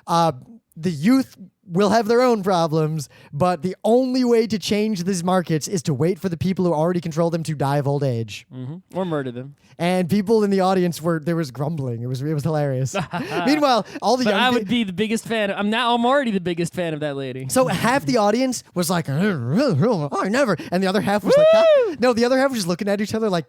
The youth will have their own problems, but the only way to change these markets is to wait for the people who already control them to die of old age. Or murder them. And people in the audience there was grumbling. It was hilarious. Meanwhile, all the But young I pe- would be the biggest fan. I'm already the biggest fan of that lady. So half the audience was like, "I never," and the other half was like, "Ah." No, the other half was just looking at each other like.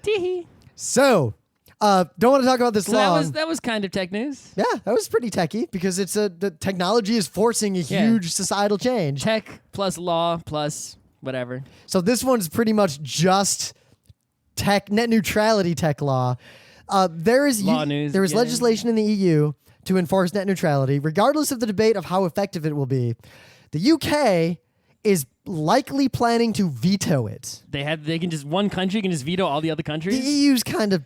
Tee-hee. So, don't want to talk about this So long. that was kind of tech news. Yeah, that was pretty techy because the technology is forcing a Yeah. huge societal change. Tech plus law plus whatever. So this one's pretty much just net neutrality tech law. There is Law news, there is yeah. legislation in the EU to enforce net neutrality, regardless of the debate of how effective it will be. The UK is likely planning to veto it. One country can just veto all the other The countries. EU's kind of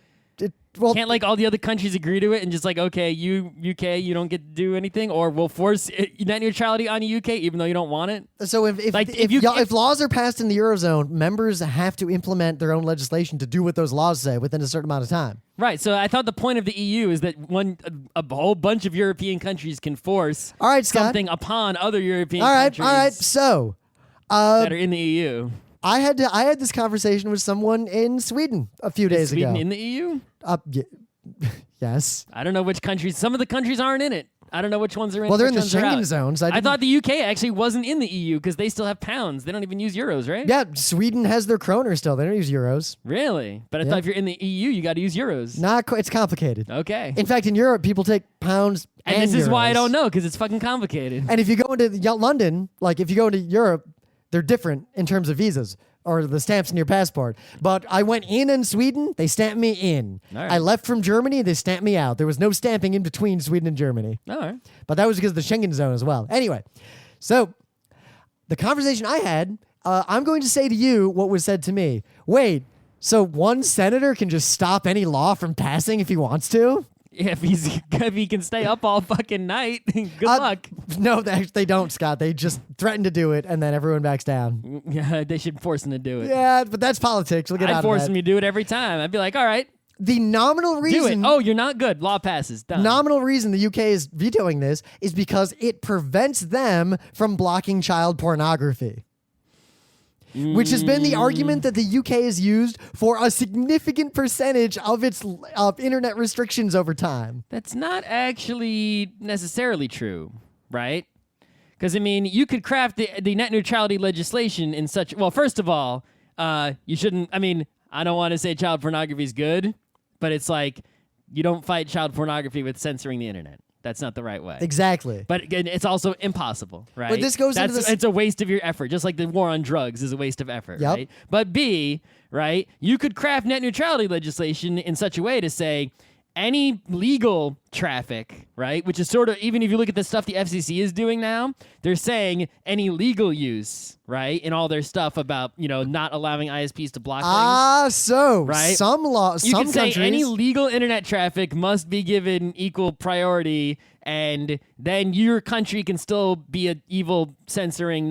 Can't all the other countries agree to it and just okay, you UK, you don't get to do anything, or we'll force net neutrality on the UK even though you don't want it. So if laws are passed in the Eurozone, members have to implement their own legislation to do what those laws say within a certain amount of time. Right. So I thought the point of the EU is that a whole bunch of European countries can force All right, Scott. something upon other European All right. countries So, that are in the EU. I had this conversation with someone in Sweden a few days Sweden ago. in the EU? Yes. I don't know which countries. Some of the countries aren't in it. I don't know which ones are in. Well, they're in which the ones are Schengen out. zones. I thought the UK actually wasn't in the EU because they still have pounds. They don't even use euros, right? Yeah, Sweden has their kroner still. They don't use euros. Really? But I Yeah. thought if you're in the EU, you got to use euros. It's complicated. Okay. In fact, in Europe, people take pounds and this is why I euros. don't know because it's fucking complicated. And if you go into London, if you go into Europe, they're different in terms of visas or the stamps in your passport. But I went in Sweden, they stamped me in. All right. I left from Germany, they stamped me out. There was no stamping in between Sweden and Germany. All right. But that was because of the Schengen zone as well. Anyway, so the conversation I had, I'm going to say to you what was said to me. Wait, so one senator can just stop any law from passing if he wants to? Yeah, if he can stay up all fucking night, good luck. No, they don't, Scott. They just threaten to do it, and then everyone backs down. Yeah, they should force him to do it. Yeah, but that's politics. We'll get out I'd of force that. him to do it every time. I'd be like, all right, The nominal do reason... it. Oh, you're not good. Law passes. Done. Nominal reason the UK is vetoing this is because it prevents them from blocking child pornography. Which has been the argument that the UK has used for a significant percentage of its internet restrictions over time. That's not actually necessarily true, right? Because, I mean, you could craft the net neutrality legislation in such... Well, first of all, you shouldn't... I mean, I don't want to say child pornography is good, but it's like you don't fight child pornography with censoring the internet. That's not the right way. Exactly. But again, it's also impossible, right? But this goes into this- It's a waste of your effort, just like the war on drugs is a waste of effort, Yep. right? But B, right, you could craft net neutrality legislation in such a way to say any legal traffic, right? Which is sort of, even if you look at the stuff the FCC is doing now, they're saying any legal use, right? In all their stuff about, not allowing ISPs to block things. So right? some You can countries, say any legal internet traffic must be given equal priority, and then your country can still be an evil, censoring,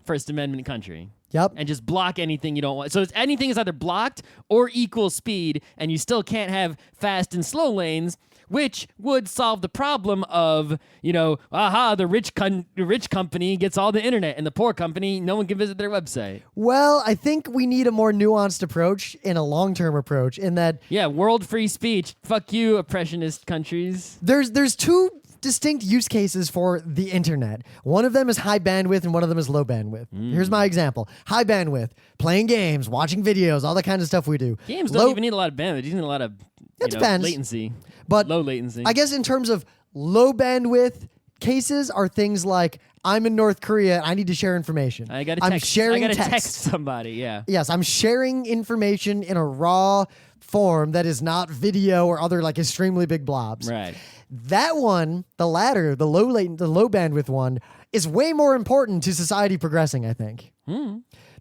First Amendment country. Yep. And just block anything you don't want. So anything is either blocked or equal speed, and you still can't have fast and slow lanes, which would solve the problem of, the rich company gets all the internet, and the poor company, no one can visit their website. Well, I think we need a more nuanced approach and a long-term approach in that... Yeah, world free speech. Fuck you, oppressionist countries. There's two distinct use cases for the internet. One of them is high bandwidth and one of them is low bandwidth. Here's my example. High bandwidth, playing games, watching videos, all that kind of stuff we do. Games don't even need a lot of bandwidth. You need a lot of latency. But low latency. I guess in terms of low bandwidth cases are things like I'm in North Korea, I need to share information. I got to text somebody, yeah. Yes, I'm sharing information in a raw form that is not video or other like extremely big blobs. Right. That one, the latter, the low bandwidth one, is way more important to society progressing, I think.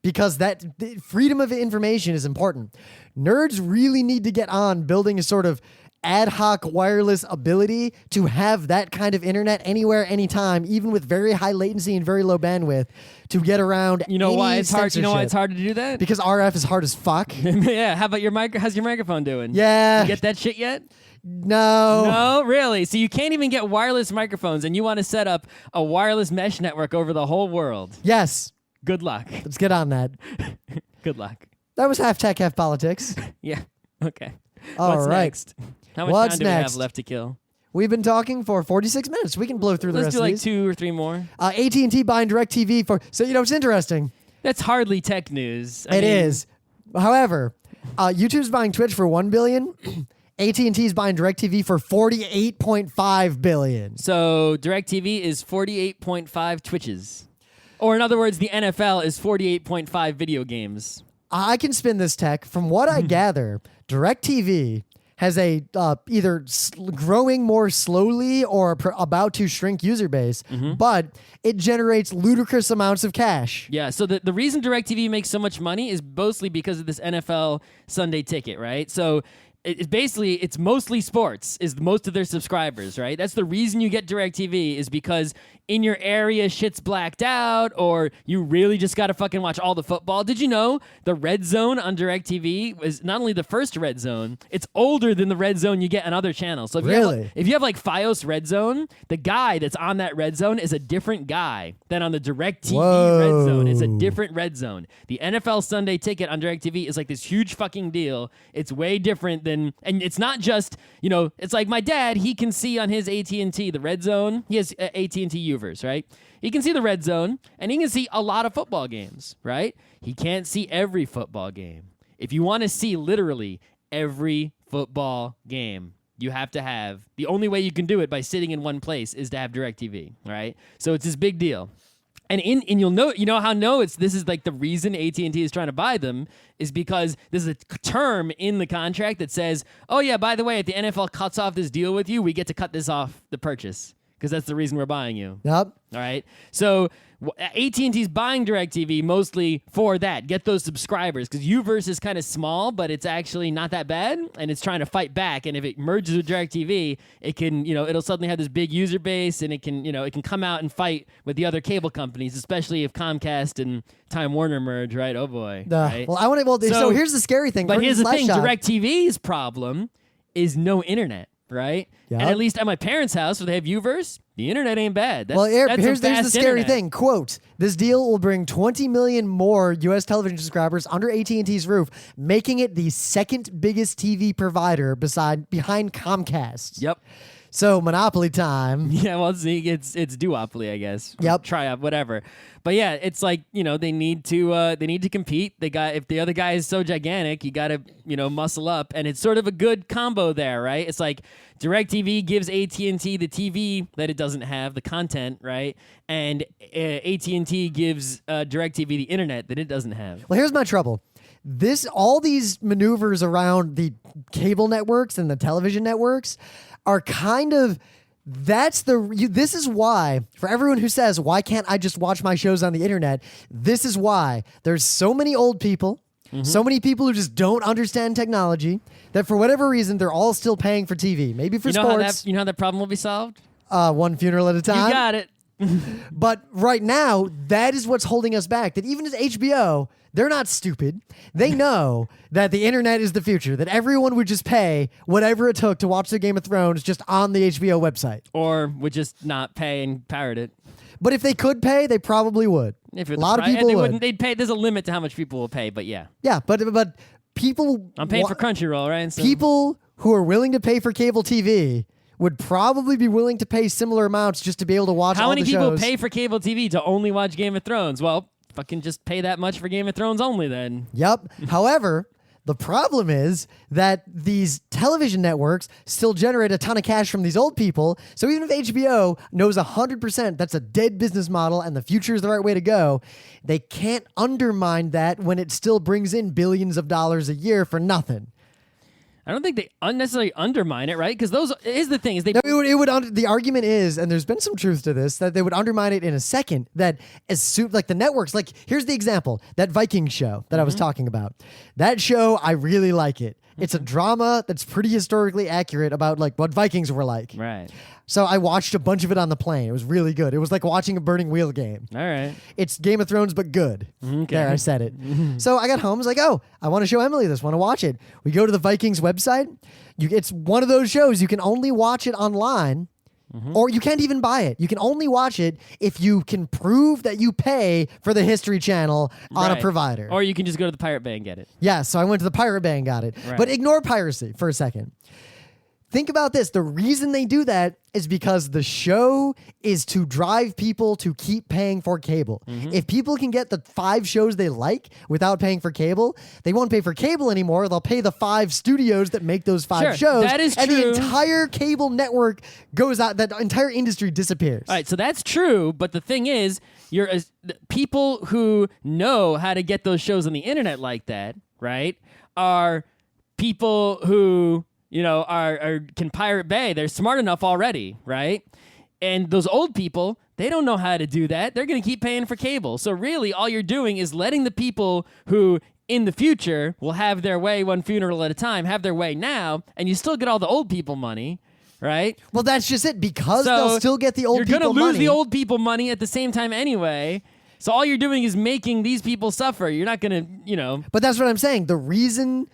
Because the freedom of information is important. Nerds really need to get on building a sort of ad hoc wireless ability to have that kind of internet anywhere, anytime, even with very high latency and very low bandwidth, to get around. You know why it's hard? You know why it's hard to do that? Because RF is hard as fuck. Yeah. How about how's your microphone doing? Yeah. You get that shit yet? No. No, really? So you can't even get wireless microphones, and you want to set up a wireless mesh network over the whole world? Yes. Good luck. Let's get on that. Good luck. That was half tech, half politics. Yeah. Okay. All What's right. next? How much time do we have left to kill? We've been talking for 46 minutes. We can blow through the Let's rest do of like these. 2 or 3 more. AT&T buying DirecTV for... So, it's interesting. That's hardly tech news. It is. However, YouTube's buying Twitch for $1 billion. AT&T's buying DirecTV for $48.5 billion. So DirecTV is 48.5 Twitches. Or in other words, the NFL is 48.5 video games. I can spin this tech. From what I gather, DirecTV has a either growing more slowly or about to shrink user base, but it generates ludicrous amounts of cash. Yeah, so the reason DirecTV makes so much money is mostly because of this NFL Sunday ticket, right? So it's mostly sports is most of their subscribers, right? That's the reason you get DirecTV is because in your area shit's blacked out or you really just got to fucking watch all the football. Did you know the red zone on DirecTV was not only the first red zone, it's older than the red zone you get on other channels. So if you have like Fios red zone, the guy that's on that red zone is a different guy than on the DirecTV red zone. It's a different red zone. The NFL Sunday ticket on DirecTV is like this huge fucking deal. It's way different than, and it's not just, it's like my dad, he can see on his AT&T the red zone. He has AT&T Uverse, right? He can see the red zone, and he can see a lot of football games, right? He can't see every football game. If you want to see literally every football game, you have to have, the only way you can do it by sitting in one place is to have DirecTV, right? So it's this big deal. And you'll know, this is like the reason AT&T is trying to buy them is because there's a term in the contract that says, oh yeah, by the way, if the NFL cuts off this deal with you, we get to cut this off the purchase because that's the reason we're buying you. Yep. All right. So AT&T's buying DirecTV mostly for that. Get those subscribers because Uverse is kind of small, but it's actually not that bad, and it's trying to fight back. And if it merges with DirecTV, it can, it'll suddenly have this big user base, and it can come out and fight with the other cable companies, especially if Comcast and Time Warner merge. Right? Oh boy. Right? Well, so here's the scary thing. But here's the thing: DirecTV's problem is no internet. Right? Yep. And at least at my parents' house where they have Uverse, the internet ain't bad. Here's the scary thing. Quote, this deal will bring 20 million more U.S. television subscribers under AT&T's roof, making it the second biggest TV provider behind Comcast. Yep. So monopoly time. Yeah, well, see, it's duopoly, I guess. Yep. Try up, whatever. But yeah, it's like, they need to compete. If the other guy is so gigantic, you got to, muscle up, and it's sort of a good combo there, right? It's like DirecTV gives AT&T the TV that it doesn't have, the content, right? And AT&T gives DirecTV the internet that it doesn't have. Well, here's my trouble. All these maneuvers around the cable networks and the television networks are kind of, this is why, for everyone who says, why can't I just watch my shows on the internet? This is why there's so many old people, so many people who just don't understand technology, that for whatever reason, they're all still paying for TV. Maybe for sports. You know how that problem will be solved? One funeral at a time. You got it. But right now, that is what's holding us back. That even as HBO, they're not stupid. They know that the internet is the future, that everyone would just pay whatever it took to watch the Game of Thrones just on the HBO website. Or would just not pay and pirate it. But if they could pay, they probably would. If a lot of people they would. Wouldn't. They'd pay. There's a limit to how much people will pay, but yeah. Yeah, but people... I'm paying for Crunchyroll, right? So. People who are willing to pay for cable TV would probably be willing to pay similar amounts just to be able to watch all the shows. How many people pay for cable TV to only watch Game of Thrones? Well, fucking just pay that much for Game of Thrones only then. Yep. However, the problem is that these television networks still generate a ton of cash from these old people. So even if HBO knows 100% that's a dead business model and the future is the right way to go, they can't undermine that when it still brings in billions of dollars a year for nothing. I don't think they unnecessarily undermine it, right? Because is the thing is they. No, the argument is, and there's been some truth to this, that they would undermine it in a second. That as soon like the networks, like here's the example, that Viking show that I was talking about. That show, I really like it. It's a drama that's pretty historically accurate about like what Vikings were like. Right. So I watched a bunch of it on the plane. It was really good. It was like watching a burning wheel game. All right. It's Game of Thrones, but good. Okay. There, I said it. So I got home. I was like, oh, I want to show Emily this. Want to watch it. We go to the Vikings website. It's one of those shows. You can only watch it online, or you can't even buy it. You can only watch it if you can prove that you pay for the History Channel on a provider. Or you can just go to the Pirate Bay and get it. Yeah, so I went to the Pirate Bay and got it. Right. But ignore piracy for a second. Think about this. The reason they do that is because the show is to drive people to keep paying for cable. If people can get the 5 shows they like without paying for cable, they won't pay for cable anymore. They'll pay the 5 studios that make those 5 shows. That is and true. the entire cable network goes out. That entire industry disappears. All right, so that's true. But the thing is, people who know how to get those shows on the internet like that, right, are people who... can Pirate Bay. They're smart enough already, right? And those old people, they don't know how to do that. They're going to keep paying for cable. So really, all you're doing is letting the people who, in the future, will have their way one funeral at a time, have their way now, and you still get all the old people money, right? Well, that's just it. Because they'll still get the old people money. You're going to lose the old people money at the same time anyway. So all you're doing is making these people suffer. You're not going to, But that's what I'm saying. The reason...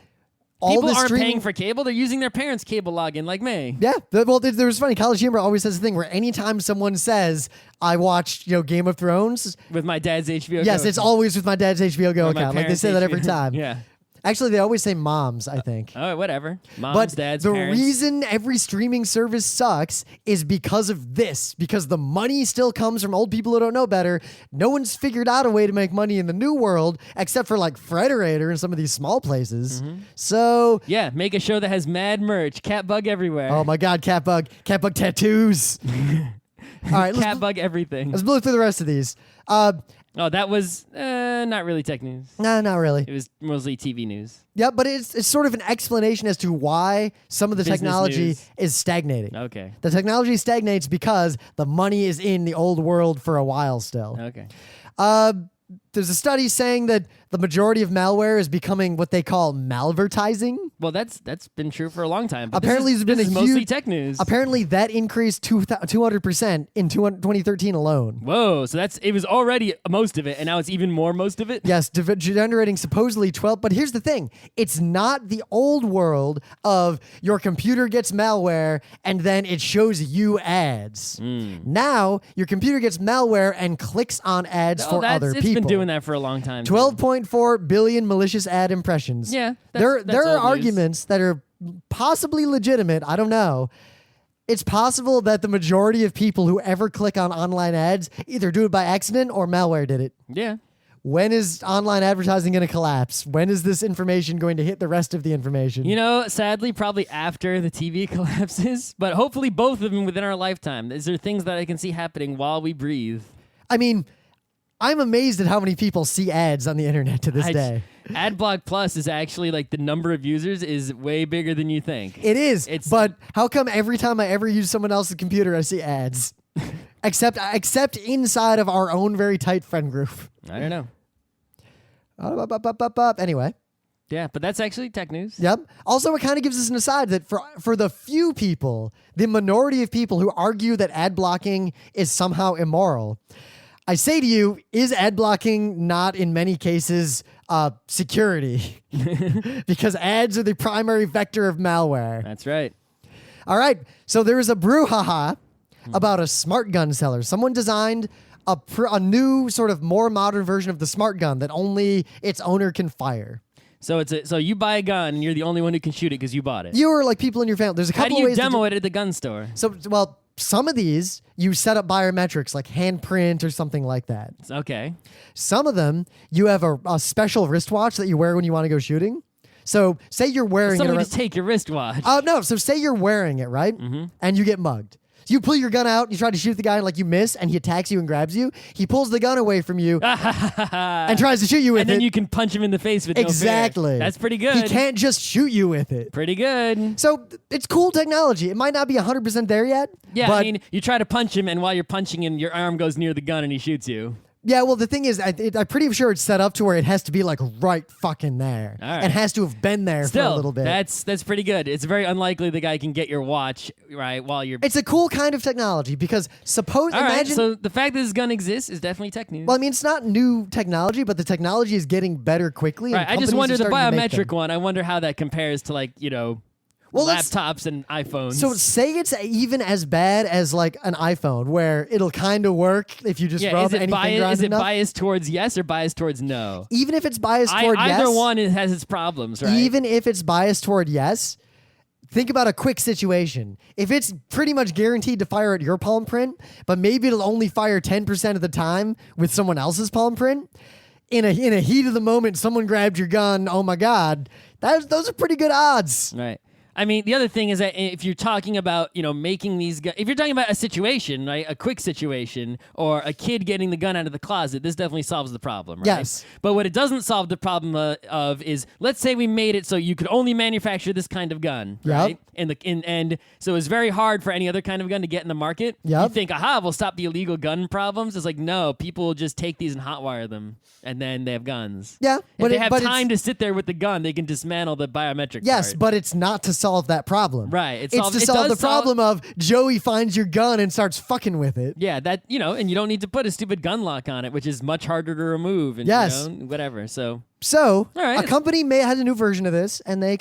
People aren't paying for cable. They're using their parents' cable login like me. Yeah. Well, there was funny. College Humor always says the thing where anytime someone says, I watched, Game of Thrones. With my dad's HBO Yes, Go it's always with my dad's HBO Go account. Like they say that every time. Yeah. Actually, they always say moms, I think. Oh, whatever. Moms, but dads, the parents. reason every streaming service sucks is because of this. Because the money still comes from old people who don't know better. No one's figured out a way to make money in the new world except for like Frederator and some of these small places. So... yeah, make a show that has mad merch. Cat bug everywhere. Oh my God, cat bug tattoos. All right, cat bug everything. Let's blow through the rest of these. Oh, that was not really tech news. No, not really. It was mostly TV news. Yeah, but it's sort of an explanation as to why some of the Business technology news. is stagnating. Okay. The technology stagnates because the money is in the old world for a while still. Okay. There's a study saying that the majority of malware is becoming what they call malvertising. Well, that's been true for a long time. But Apparently, this there's been is a mostly huge, tech news. Apparently, that increased 200% in 2013 alone. Whoa! So it was already most of it, and now it's even more most of it. Yes, generating supposedly 12. But here's the thing: it's not the old world of your computer gets malware and then it shows you ads. Now your computer gets malware and clicks on ads for other people. It's been doing that for a long time. 12.4 billion malicious ad impressions. Yeah, there that's are old news. arguments that are possibly legitimate. I don't know. it's possible that the majority of people who ever click on online ads either do it by accident or malware did it. Yeah. When is online advertising going to collapse? When is this information going to hit the rest of the information? You know, sadly, probably after the TV collapses, but hopefully both of them within our lifetime. These are things that I can see happening while we breathe. I mean, I'm amazed at how many people see ads on the internet to this day. Adblock Plus is actually like the number of users is way bigger than you think. It is, but how come every time I ever use someone else's computer, I see ads? except inside of our own very tight friend group. I don't know. Anyway. Yeah, but that's actually tech news. Yep. Also, it kind of gives us an aside that for the few people, the minority of people who argue that ad blocking is somehow immoral, I say to you, is ad blocking not in many cases security? Because ads are the primary vector of malware. That's right. All right. So there is a brouhaha about a smart gun seller. Someone designed a new sort of more modern version of the smart gun that only its owner can fire. So so you buy a gun and you're the only one who can shoot it because you bought it. You or like people in your family. There's a couple How do you ways demo it at the gun store? So, well, some of these you set up biometrics like handprint or something like that. Okay. Some of them you have a special wristwatch that you wear when you want to go shooting. So say you're wearing Someone it. just take your wristwatch. No. So say you're wearing it, right? Mm-hmm. And you get mugged. So you pull your gun out, you try to shoot the guy, and like you miss, and he attacks you and grabs you. He pulls the gun away from you and tries to shoot you with it. And then you can punch him in the face with exactly. No fear. That's pretty good. He can't just shoot you with it. Pretty good. So it's cool technology. It might not be 100% there yet. Yeah, but I mean, you try to punch him, and while you're punching him, your arm goes near the gun, and he shoots you. Yeah, well, the thing is, I'm pretty sure it's set up to where it has to be like right fucking there. All right. It has to have been there for a little bit. That's pretty good. It's very unlikely the guy can get your watch right while you're. It's a cool kind of technology because All right, imagine. so the fact that this gun exists is definitely tech news. Well, I mean, it's not new technology, but the technology is getting better quickly. Right, And I just companies wonder are the starting to make biometric them. one. I wonder how that compares to laptops and iPhones. So say it's even as bad as like an iPhone, where it'll kind of work if you just rub anything around is it enough. biased towards yes or biased towards no? Even if it's biased toward yes, either one has its problems, right? even if it's biased toward yes, think about a quick situation. If it's pretty much guaranteed to fire at your palm print, but maybe it'll only fire 10% of the time with someone else's palm print, in a heat of the moment, someone grabbed your gun. Oh my God, those are pretty good odds. Right. I mean, the other thing is that if you're talking about, making these guns, if you're talking about a situation, right, a quick situation, or a kid getting the gun out of the closet, this definitely solves the problem, right? Yes. But what it doesn't solve the problem of is, let's say we made it so you could only manufacture this kind of gun, Yep. right? And so it's very hard for any other kind of gun to get in the market. Yep. You think, aha, we'll stop the illegal gun problems. It's like, no, people will just take these and hotwire them, and then they have guns. Yeah, If they have time to sit there with the gun, they can dismantle the biometric Yes, part. but it's not to solve that problem. Right. It's to solve the problem of Joey finds your gun and starts fucking with it. Yeah, and you don't need to put a stupid gun lock on it, which is much harder to remove. And, Yes. whatever. So So All right. a company has a new version of this, and they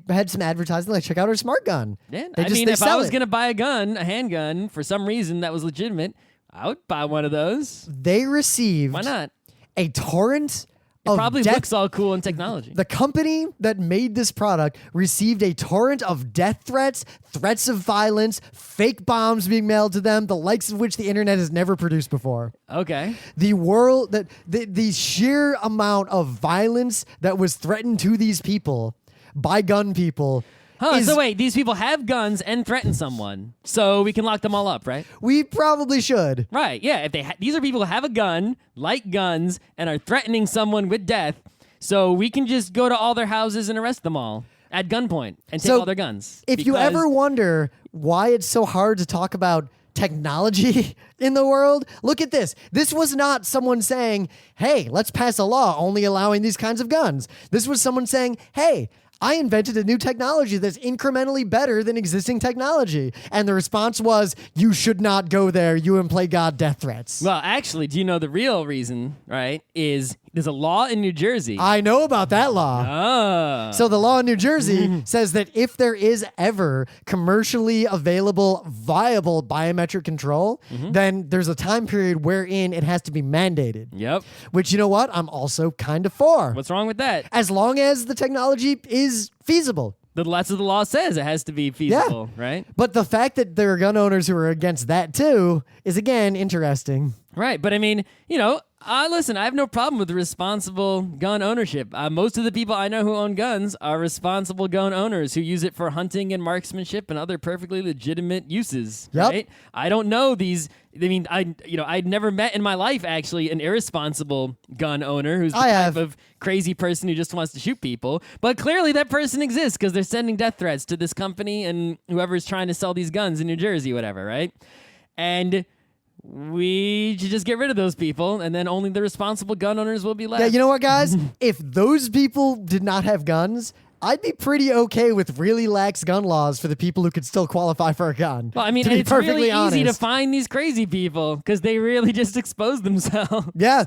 had some advertising like, check out our smart gun. yeah, They if I sell was it. gonna buy a handgun for some reason that was legitimate, I would buy one of those. They received Why not? a torrent It of probably death. looks all cool in technology. The company that made this product received a torrent of death threats, threats of violence, fake bombs being mailed to them, the likes of which the internet has never produced before. Okay. The sheer amount of violence that was threatened to these people by gun people. So wait, these people have guns and threaten someone, so we can lock them all up, right? We probably should. Right. Yeah. If these are people who have a gun, like guns, and are threatening someone with death, so we can just go to all their houses and arrest them all at gunpoint and take all their guns. If you ever wonder why it's so hard to talk about technology in the world, look at this. This was not someone saying, hey, let's pass a law only allowing these kinds of guns. This was someone saying, hey, I invented a new technology that's incrementally better than existing technology. And the response was, you should not go there. You employ God death threats. Well, actually, do you know the real reason, right, is there's a law in New Jersey. I know about that law. Oh. So the law in New Jersey says that if there is ever commercially available, viable biometric control, then there's a time period wherein it has to be mandated. Yep. Which, you know what? I'm also kind of for. What's wrong with that? As long as the technology is feasible. that's what the law says. It has to be feasible, right? But the fact that there are gun owners who are against that too is again interesting. Right. But I mean, listen, I have no problem with responsible gun ownership. Most of the people I know who own guns are responsible gun owners who use it for hunting and marksmanship and other perfectly legitimate uses. Yep. Right. I don't know these. I mean, I'd never met in my life actually an irresponsible gun owner who's the type of crazy person who just wants to shoot people. But clearly that person exists because they're sending death threats to this company and whoever's trying to sell these guns in New Jersey, whatever, right? And we should just get rid of those people, and then only the responsible gun owners will be left. Yeah, you know what, guys? If those people did not have guns, I'd be pretty okay with really lax gun laws for the people who could still qualify for a gun. Well, I mean, to be it's perfectly really honest. easy to find these crazy people because they really just expose themselves. Yeah.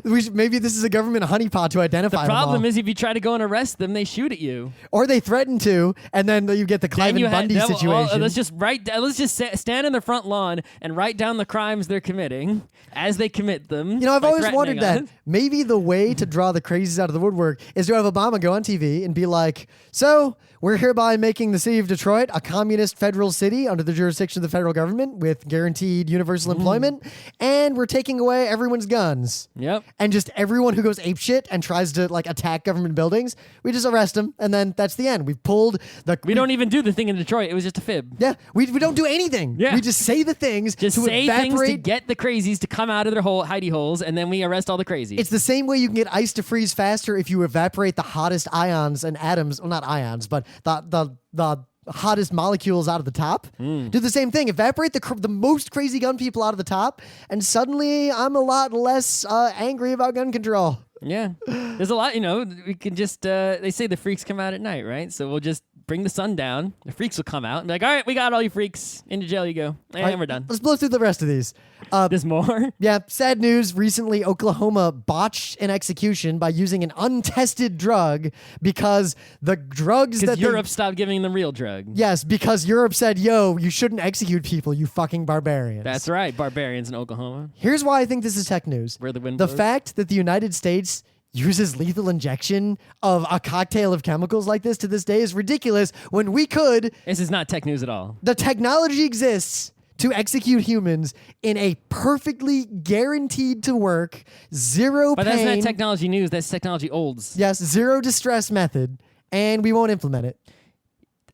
Maybe this is a government honeypot to identify The problem them all. is if you try to go and arrest them, they shoot at you. Or they threaten to, and then you get the Cliven Bundy situation. Let's just stand in the front lawn and write down the crimes they're committing as they commit them. You know, I've by always wondered threatening that us. maybe the way to draw the crazies out of the woodwork is to have Obama go on TV and be like, so we're hereby making the city of Detroit a communist federal city under the jurisdiction of the federal government with guaranteed universal employment, and we're taking away everyone's guns. Yep. And just everyone who goes apeshit and tries to like attack government buildings, we just arrest them, and then that's the end. We've pulled the. We don't even do the thing in Detroit. It was just a fib. Yeah, we don't do anything. Yeah. We just say the things Just to say evaporate. things to get the crazies to come out of their hidey holes, and then we arrest all the crazies. It's the same way you can get ice to freeze faster if you evaporate the hottest ions and atoms. Well, not ions, but the hottest molecules out of the top. Do the same thing. Evaporate the most crazy gun people out of the top, and suddenly I'm a lot less angry about gun control. Yeah. There's a lot, we can just, they say the freaks come out at night, right? So we'll just bring the sun down. The freaks will come out and be like, all right, we got all you freaks. Into jail you go. And All right, we're done. Let's blow through the rest of these. There's more? Yeah, sad news. Recently, Oklahoma botched an execution by using an untested drug because the drugs that Because Europe stopped giving them real drug. Yes, because Europe said, yo, you shouldn't execute people, you fucking barbarians. That's right, barbarians in Oklahoma. Here's why I think this is tech news. Where the wind The blows. fact that the United States uses lethal injection of a cocktail of chemicals like this to this day is ridiculous when we could. This is not tech news at all. The technology exists to execute humans in a perfectly guaranteed to work, zero But pain. that's not technology news, that's technology olds. Yes, zero distress method, and we won't implement it.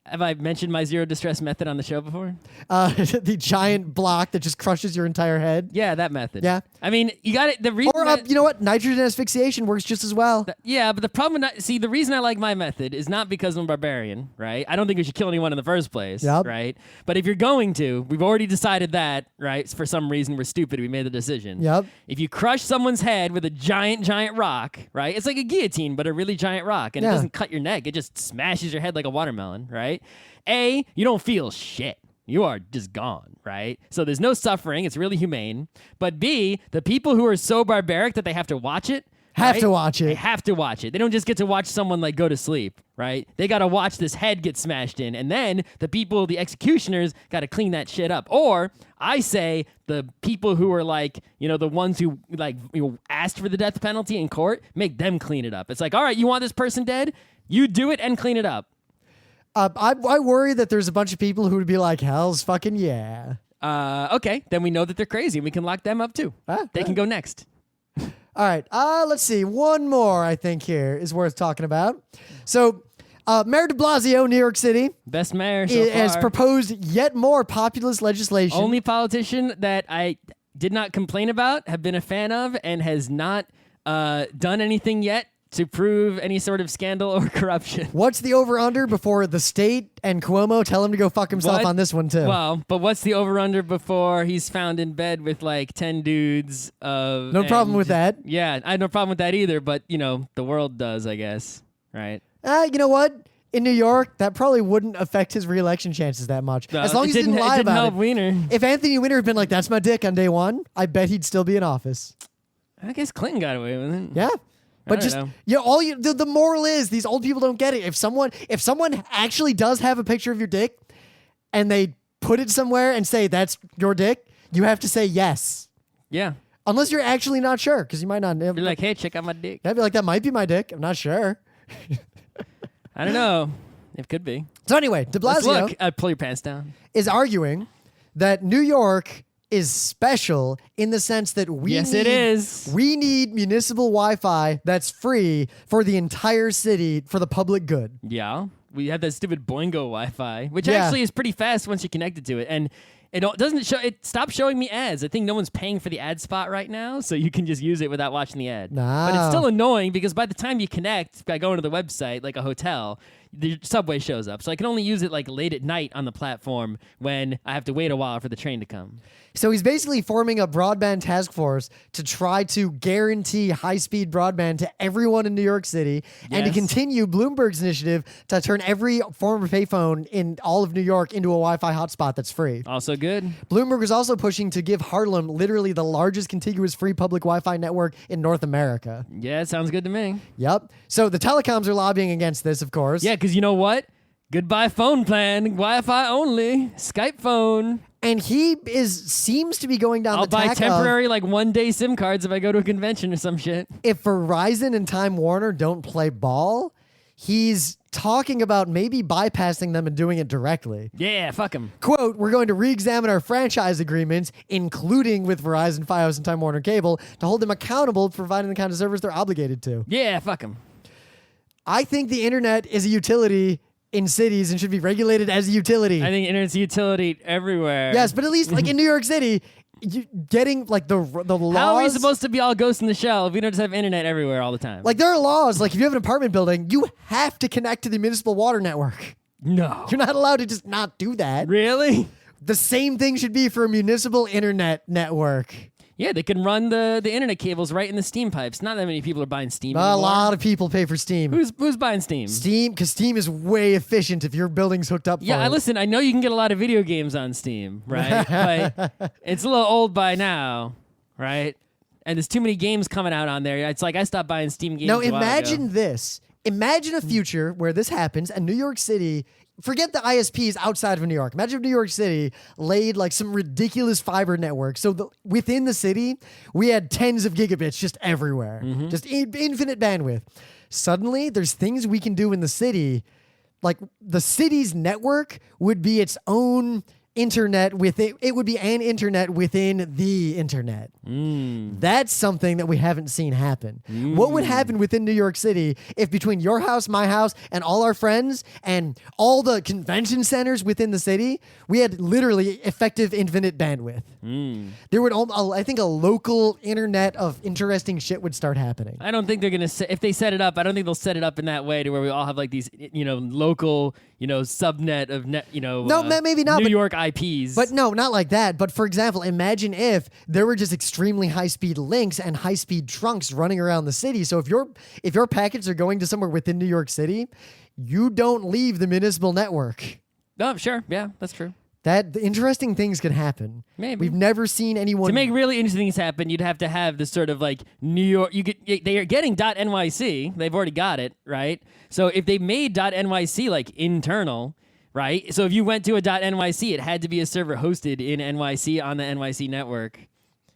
Have I mentioned my zero distress method on the show before? The giant block that just crushes your entire head. Yeah, that method. Yeah. I mean, you got it. The reason Or, you know what? Nitrogen asphyxiation works just as well. yeah, but the problem with the reason I like my method is not because I'm a barbarian, right? I don't think we should kill anyone in the first place, Yep. right? But if you're going to, we've already decided that, right? For some reason, we're stupid. We made the decision. Yep. If you crush someone's head with a giant rock, right? It's like a guillotine, but a really giant rock, and Yeah. it doesn't cut your neck. It just smashes your head like a watermelon, right? A, you don't feel shit. You are just gone, right? So there's no suffering. It's really humane. But B, the people who are so barbaric that they have to watch it, Have right? to watch it. They have to watch it. They don't just get to watch someone like go to sleep, right? They got to watch this head get smashed in. And then the people, the executioners, got to clean that shit up. Or I say the people who are like, the ones who asked for the death penalty in court, make them clean it up. It's like, all right, you want this person dead? You do it and clean it up. I worry that there's a bunch of people who would be like, hell's fucking yeah. Okay, then we know that they're crazy. We can lock them up too. They can go next. All right, let's see. One more, I think, here is worth talking about. So, Mayor de Blasio, New York City, Best mayor so has far. proposed yet more populist legislation. Only politician that I did not complain about, have been a fan of, and has not done anything yet to prove any sort of scandal or corruption. What's the over-under before the state and Cuomo tell him to go fuck himself What? on this one, too? Well, but what's the over-under before he's found in bed with like 10 dudes? No problem with that. Yeah, I have no problem with that either, but, the world does, I guess, right? You know what? In New York, that probably wouldn't affect his re-election chances that much. As long as he didn't lie it didn't about help it. Wiener. If Anthony Weiner had been like, that's my dick on day one, I bet he'd still be in office. I guess Clinton got away with it. Yeah. But I don't just know. the moral is these old people don't get it. If someone actually does have a picture of your dick and they put it somewhere and say that's your dick, you have to say yes. Yeah. Unless you're actually not sure, because you might not. Be like, hey, check out my dick. I'd be like, that might be my dick. I'm not sure. I don't know. It could be. So anyway, de Let's Blasio look. Pull your pants down. is arguing that New York is special in the sense that It is. we need municipal Wi-Fi that's free for the entire city for the public good. Yeah. We have that stupid Boingo Wi-Fi, which Yeah. actually is pretty fast once you connect it to it. And it doesn't show. It stopped showing me ads. I think no one's paying for the ad spot right now, so you can just use it without watching the ad. But it's still annoying because by the time you connect by going to the website, like a hotel, the subway shows up. So I can only use it like late at night on the platform when I have to wait a while for the train to come. So he's basically forming a broadband task force to try to guarantee high-speed broadband to everyone in New York City and to Yes. continue Bloomberg's initiative to turn every former payphone in all of New York into a Wi-Fi hotspot that's free. Also good. Bloomberg is also pushing to give Harlem literally the largest contiguous free public Wi-Fi network in North America. Yeah, it sounds good to me. Yep. So the telecoms are lobbying against this, of course. Yeah, because you know what? Goodbye phone plan, Wi-Fi only, Skype phone. And he seems to be going down I'll the buy tack temporary like 1-day SIM cards if I go to a convention or some shit. if Verizon and Time Warner don't play ball, he's talking about maybe bypassing them and doing it directly. Yeah, fuck them. Quote, we're going to re-examine our franchise agreements, including with Verizon, Fios, and Time Warner Cable, to hold them accountable for providing the kind of service they're obligated to. Yeah, fuck them. I think the internet is a utility in cities and should be regulated as a utility. I think internet's a utility everywhere. Yes, but at least like in New York City, getting like the laws. How are we supposed to be all Ghost in the Shell if we don't just have internet everywhere all the time? Like there are laws. Like if you have an apartment building, you have to connect to the municipal water network. no. You're not allowed to just not do that. Really? The same thing should be for a municipal internet network. Yeah, they can run the internet cables right in the steam pipes. Not that many people are buying Steam A anymore. lot of people pay for Steam. Who's buying Steam? Steam, because Steam is way efficient if your building's hooked up for Yeah, it. listen, I know you can get a lot of video games on Steam, right? But it's a little old by now, right? And there's too many games coming out on there. It's like I stopped buying Steam games Now a while imagine ago. this. Imagine a future where this happens and New York City, forget the ISPs outside of New York. Imagine if New York City laid like some ridiculous fiber network. So within the city, we had tens of gigabits just everywhere, just infinite bandwidth. Suddenly, there's things we can do in the city. Like the city's network would be its own internet within. It would be an internet within the internet. That's something that we haven't seen happen. What would happen within New York City if between your house, my house, and all our friends and all the convention centers within the city, we had literally effective infinite bandwidth? There would, I think, a local internet of interesting shit would start happening. I don't think they're gonna. If they set it up, I don't think they'll set it up in that way to where we all have like these, local, subnet of net, No, maybe not, New but- York IPs. But no, not like that. But for example, imagine if there were just extremely high-speed links and high-speed trunks running around the city. So if your packets are going to somewhere within New York City, you don't leave the municipal network. oh, sure, yeah, that's true. That interesting things could happen. Maybe. We've never seen anyone To make really interesting things happen, you'd have to have this sort of like New York. They are getting .nyc. They've already got it, right? So if they made .nyc like internal, right? So if you went to a .nyc, it had to be a server hosted in NYC on the NYC network,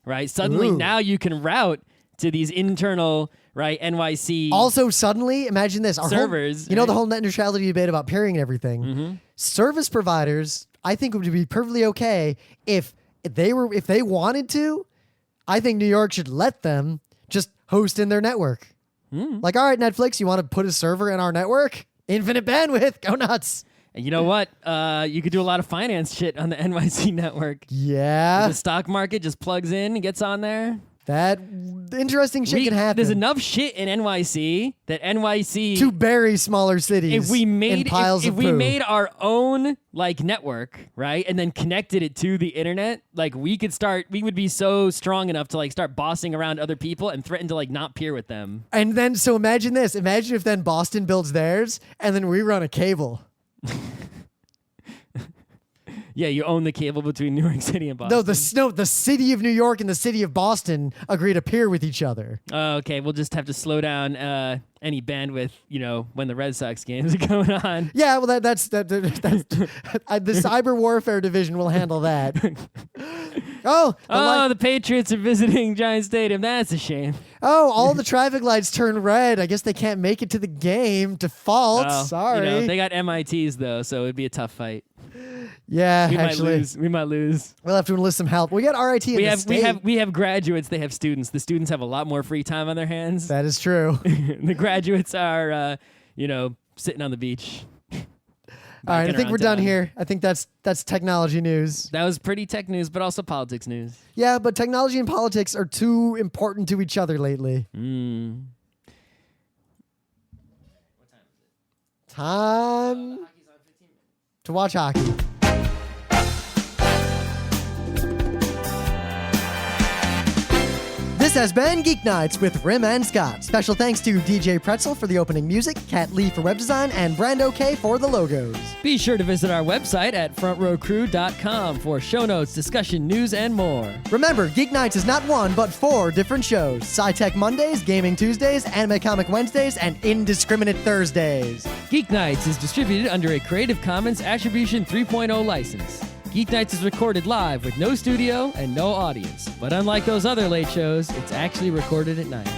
right? Suddenly Ooh. now you can route to these internal, right, NYC. Also, suddenly, imagine this: our Servers, the right? whole net neutrality debate about peering and everything. Service providers, I think, would be perfectly okay if they wanted to. I think New York should let them just host in their network. Like, all right, Netflix, you want to put a server in our network? Infinite bandwidth, go nuts. And you know what? You could do a lot of finance shit on the NYC network. Yeah, The stock market just plugs in and gets on there. that interesting shit can happen. There's enough shit in NYC that NYC to bury smaller cities. if we in made piles if of we poo. made our own like network, right, and then connected it to the internet, like we would be so strong enough to like start bossing around other people and threaten to like not peer with them. And then, so imagine this. Imagine if then Boston builds theirs, and then we run a cable. Yeah, you own the cable between New York City and Boston. The city of New York and the city of Boston agree to peer with each other. Okay, we'll just have to slow down any bandwidth, when the Red Sox games are going on. Yeah, well, that's the cyber warfare division will handle that. Oh, The Patriots are visiting Giant Stadium. That's a shame. all the traffic lights turn red. I guess they can't make it to the game. Default. Sorry. They got MITs though, so it'd be a tough fight. Yeah, We actually. might lose. We'll have to enlist some help. We got RIT in the state. We have graduates. They have students. The students have a lot more free time on their hands. That is true. The graduates are, sitting on the beach. All right, I think we're done town. here. I think that's technology news. That was pretty tech news, but also politics news. Yeah, but technology and politics are too important to each other lately. Time to watch hockey. This has been Geeknights with Rim and Scott. Special thanks to DJ Pretzel for the opening music, Kat Lee for web design, and Brando K for the logos. Be sure to visit our website at frontrowcrew.com for show notes, discussion, news, and more. Remember, Geeknights is not one, but 4 different shows. Sci-Tech Mondays, Gaming Tuesdays, Anime Comic Wednesdays, and Indiscriminate Thursdays. Geeknights is distributed under a Creative Commons Attribution 3.0 license. Geeknights is recorded live with no studio and no audience. But unlike those other late shows, it's actually recorded at night.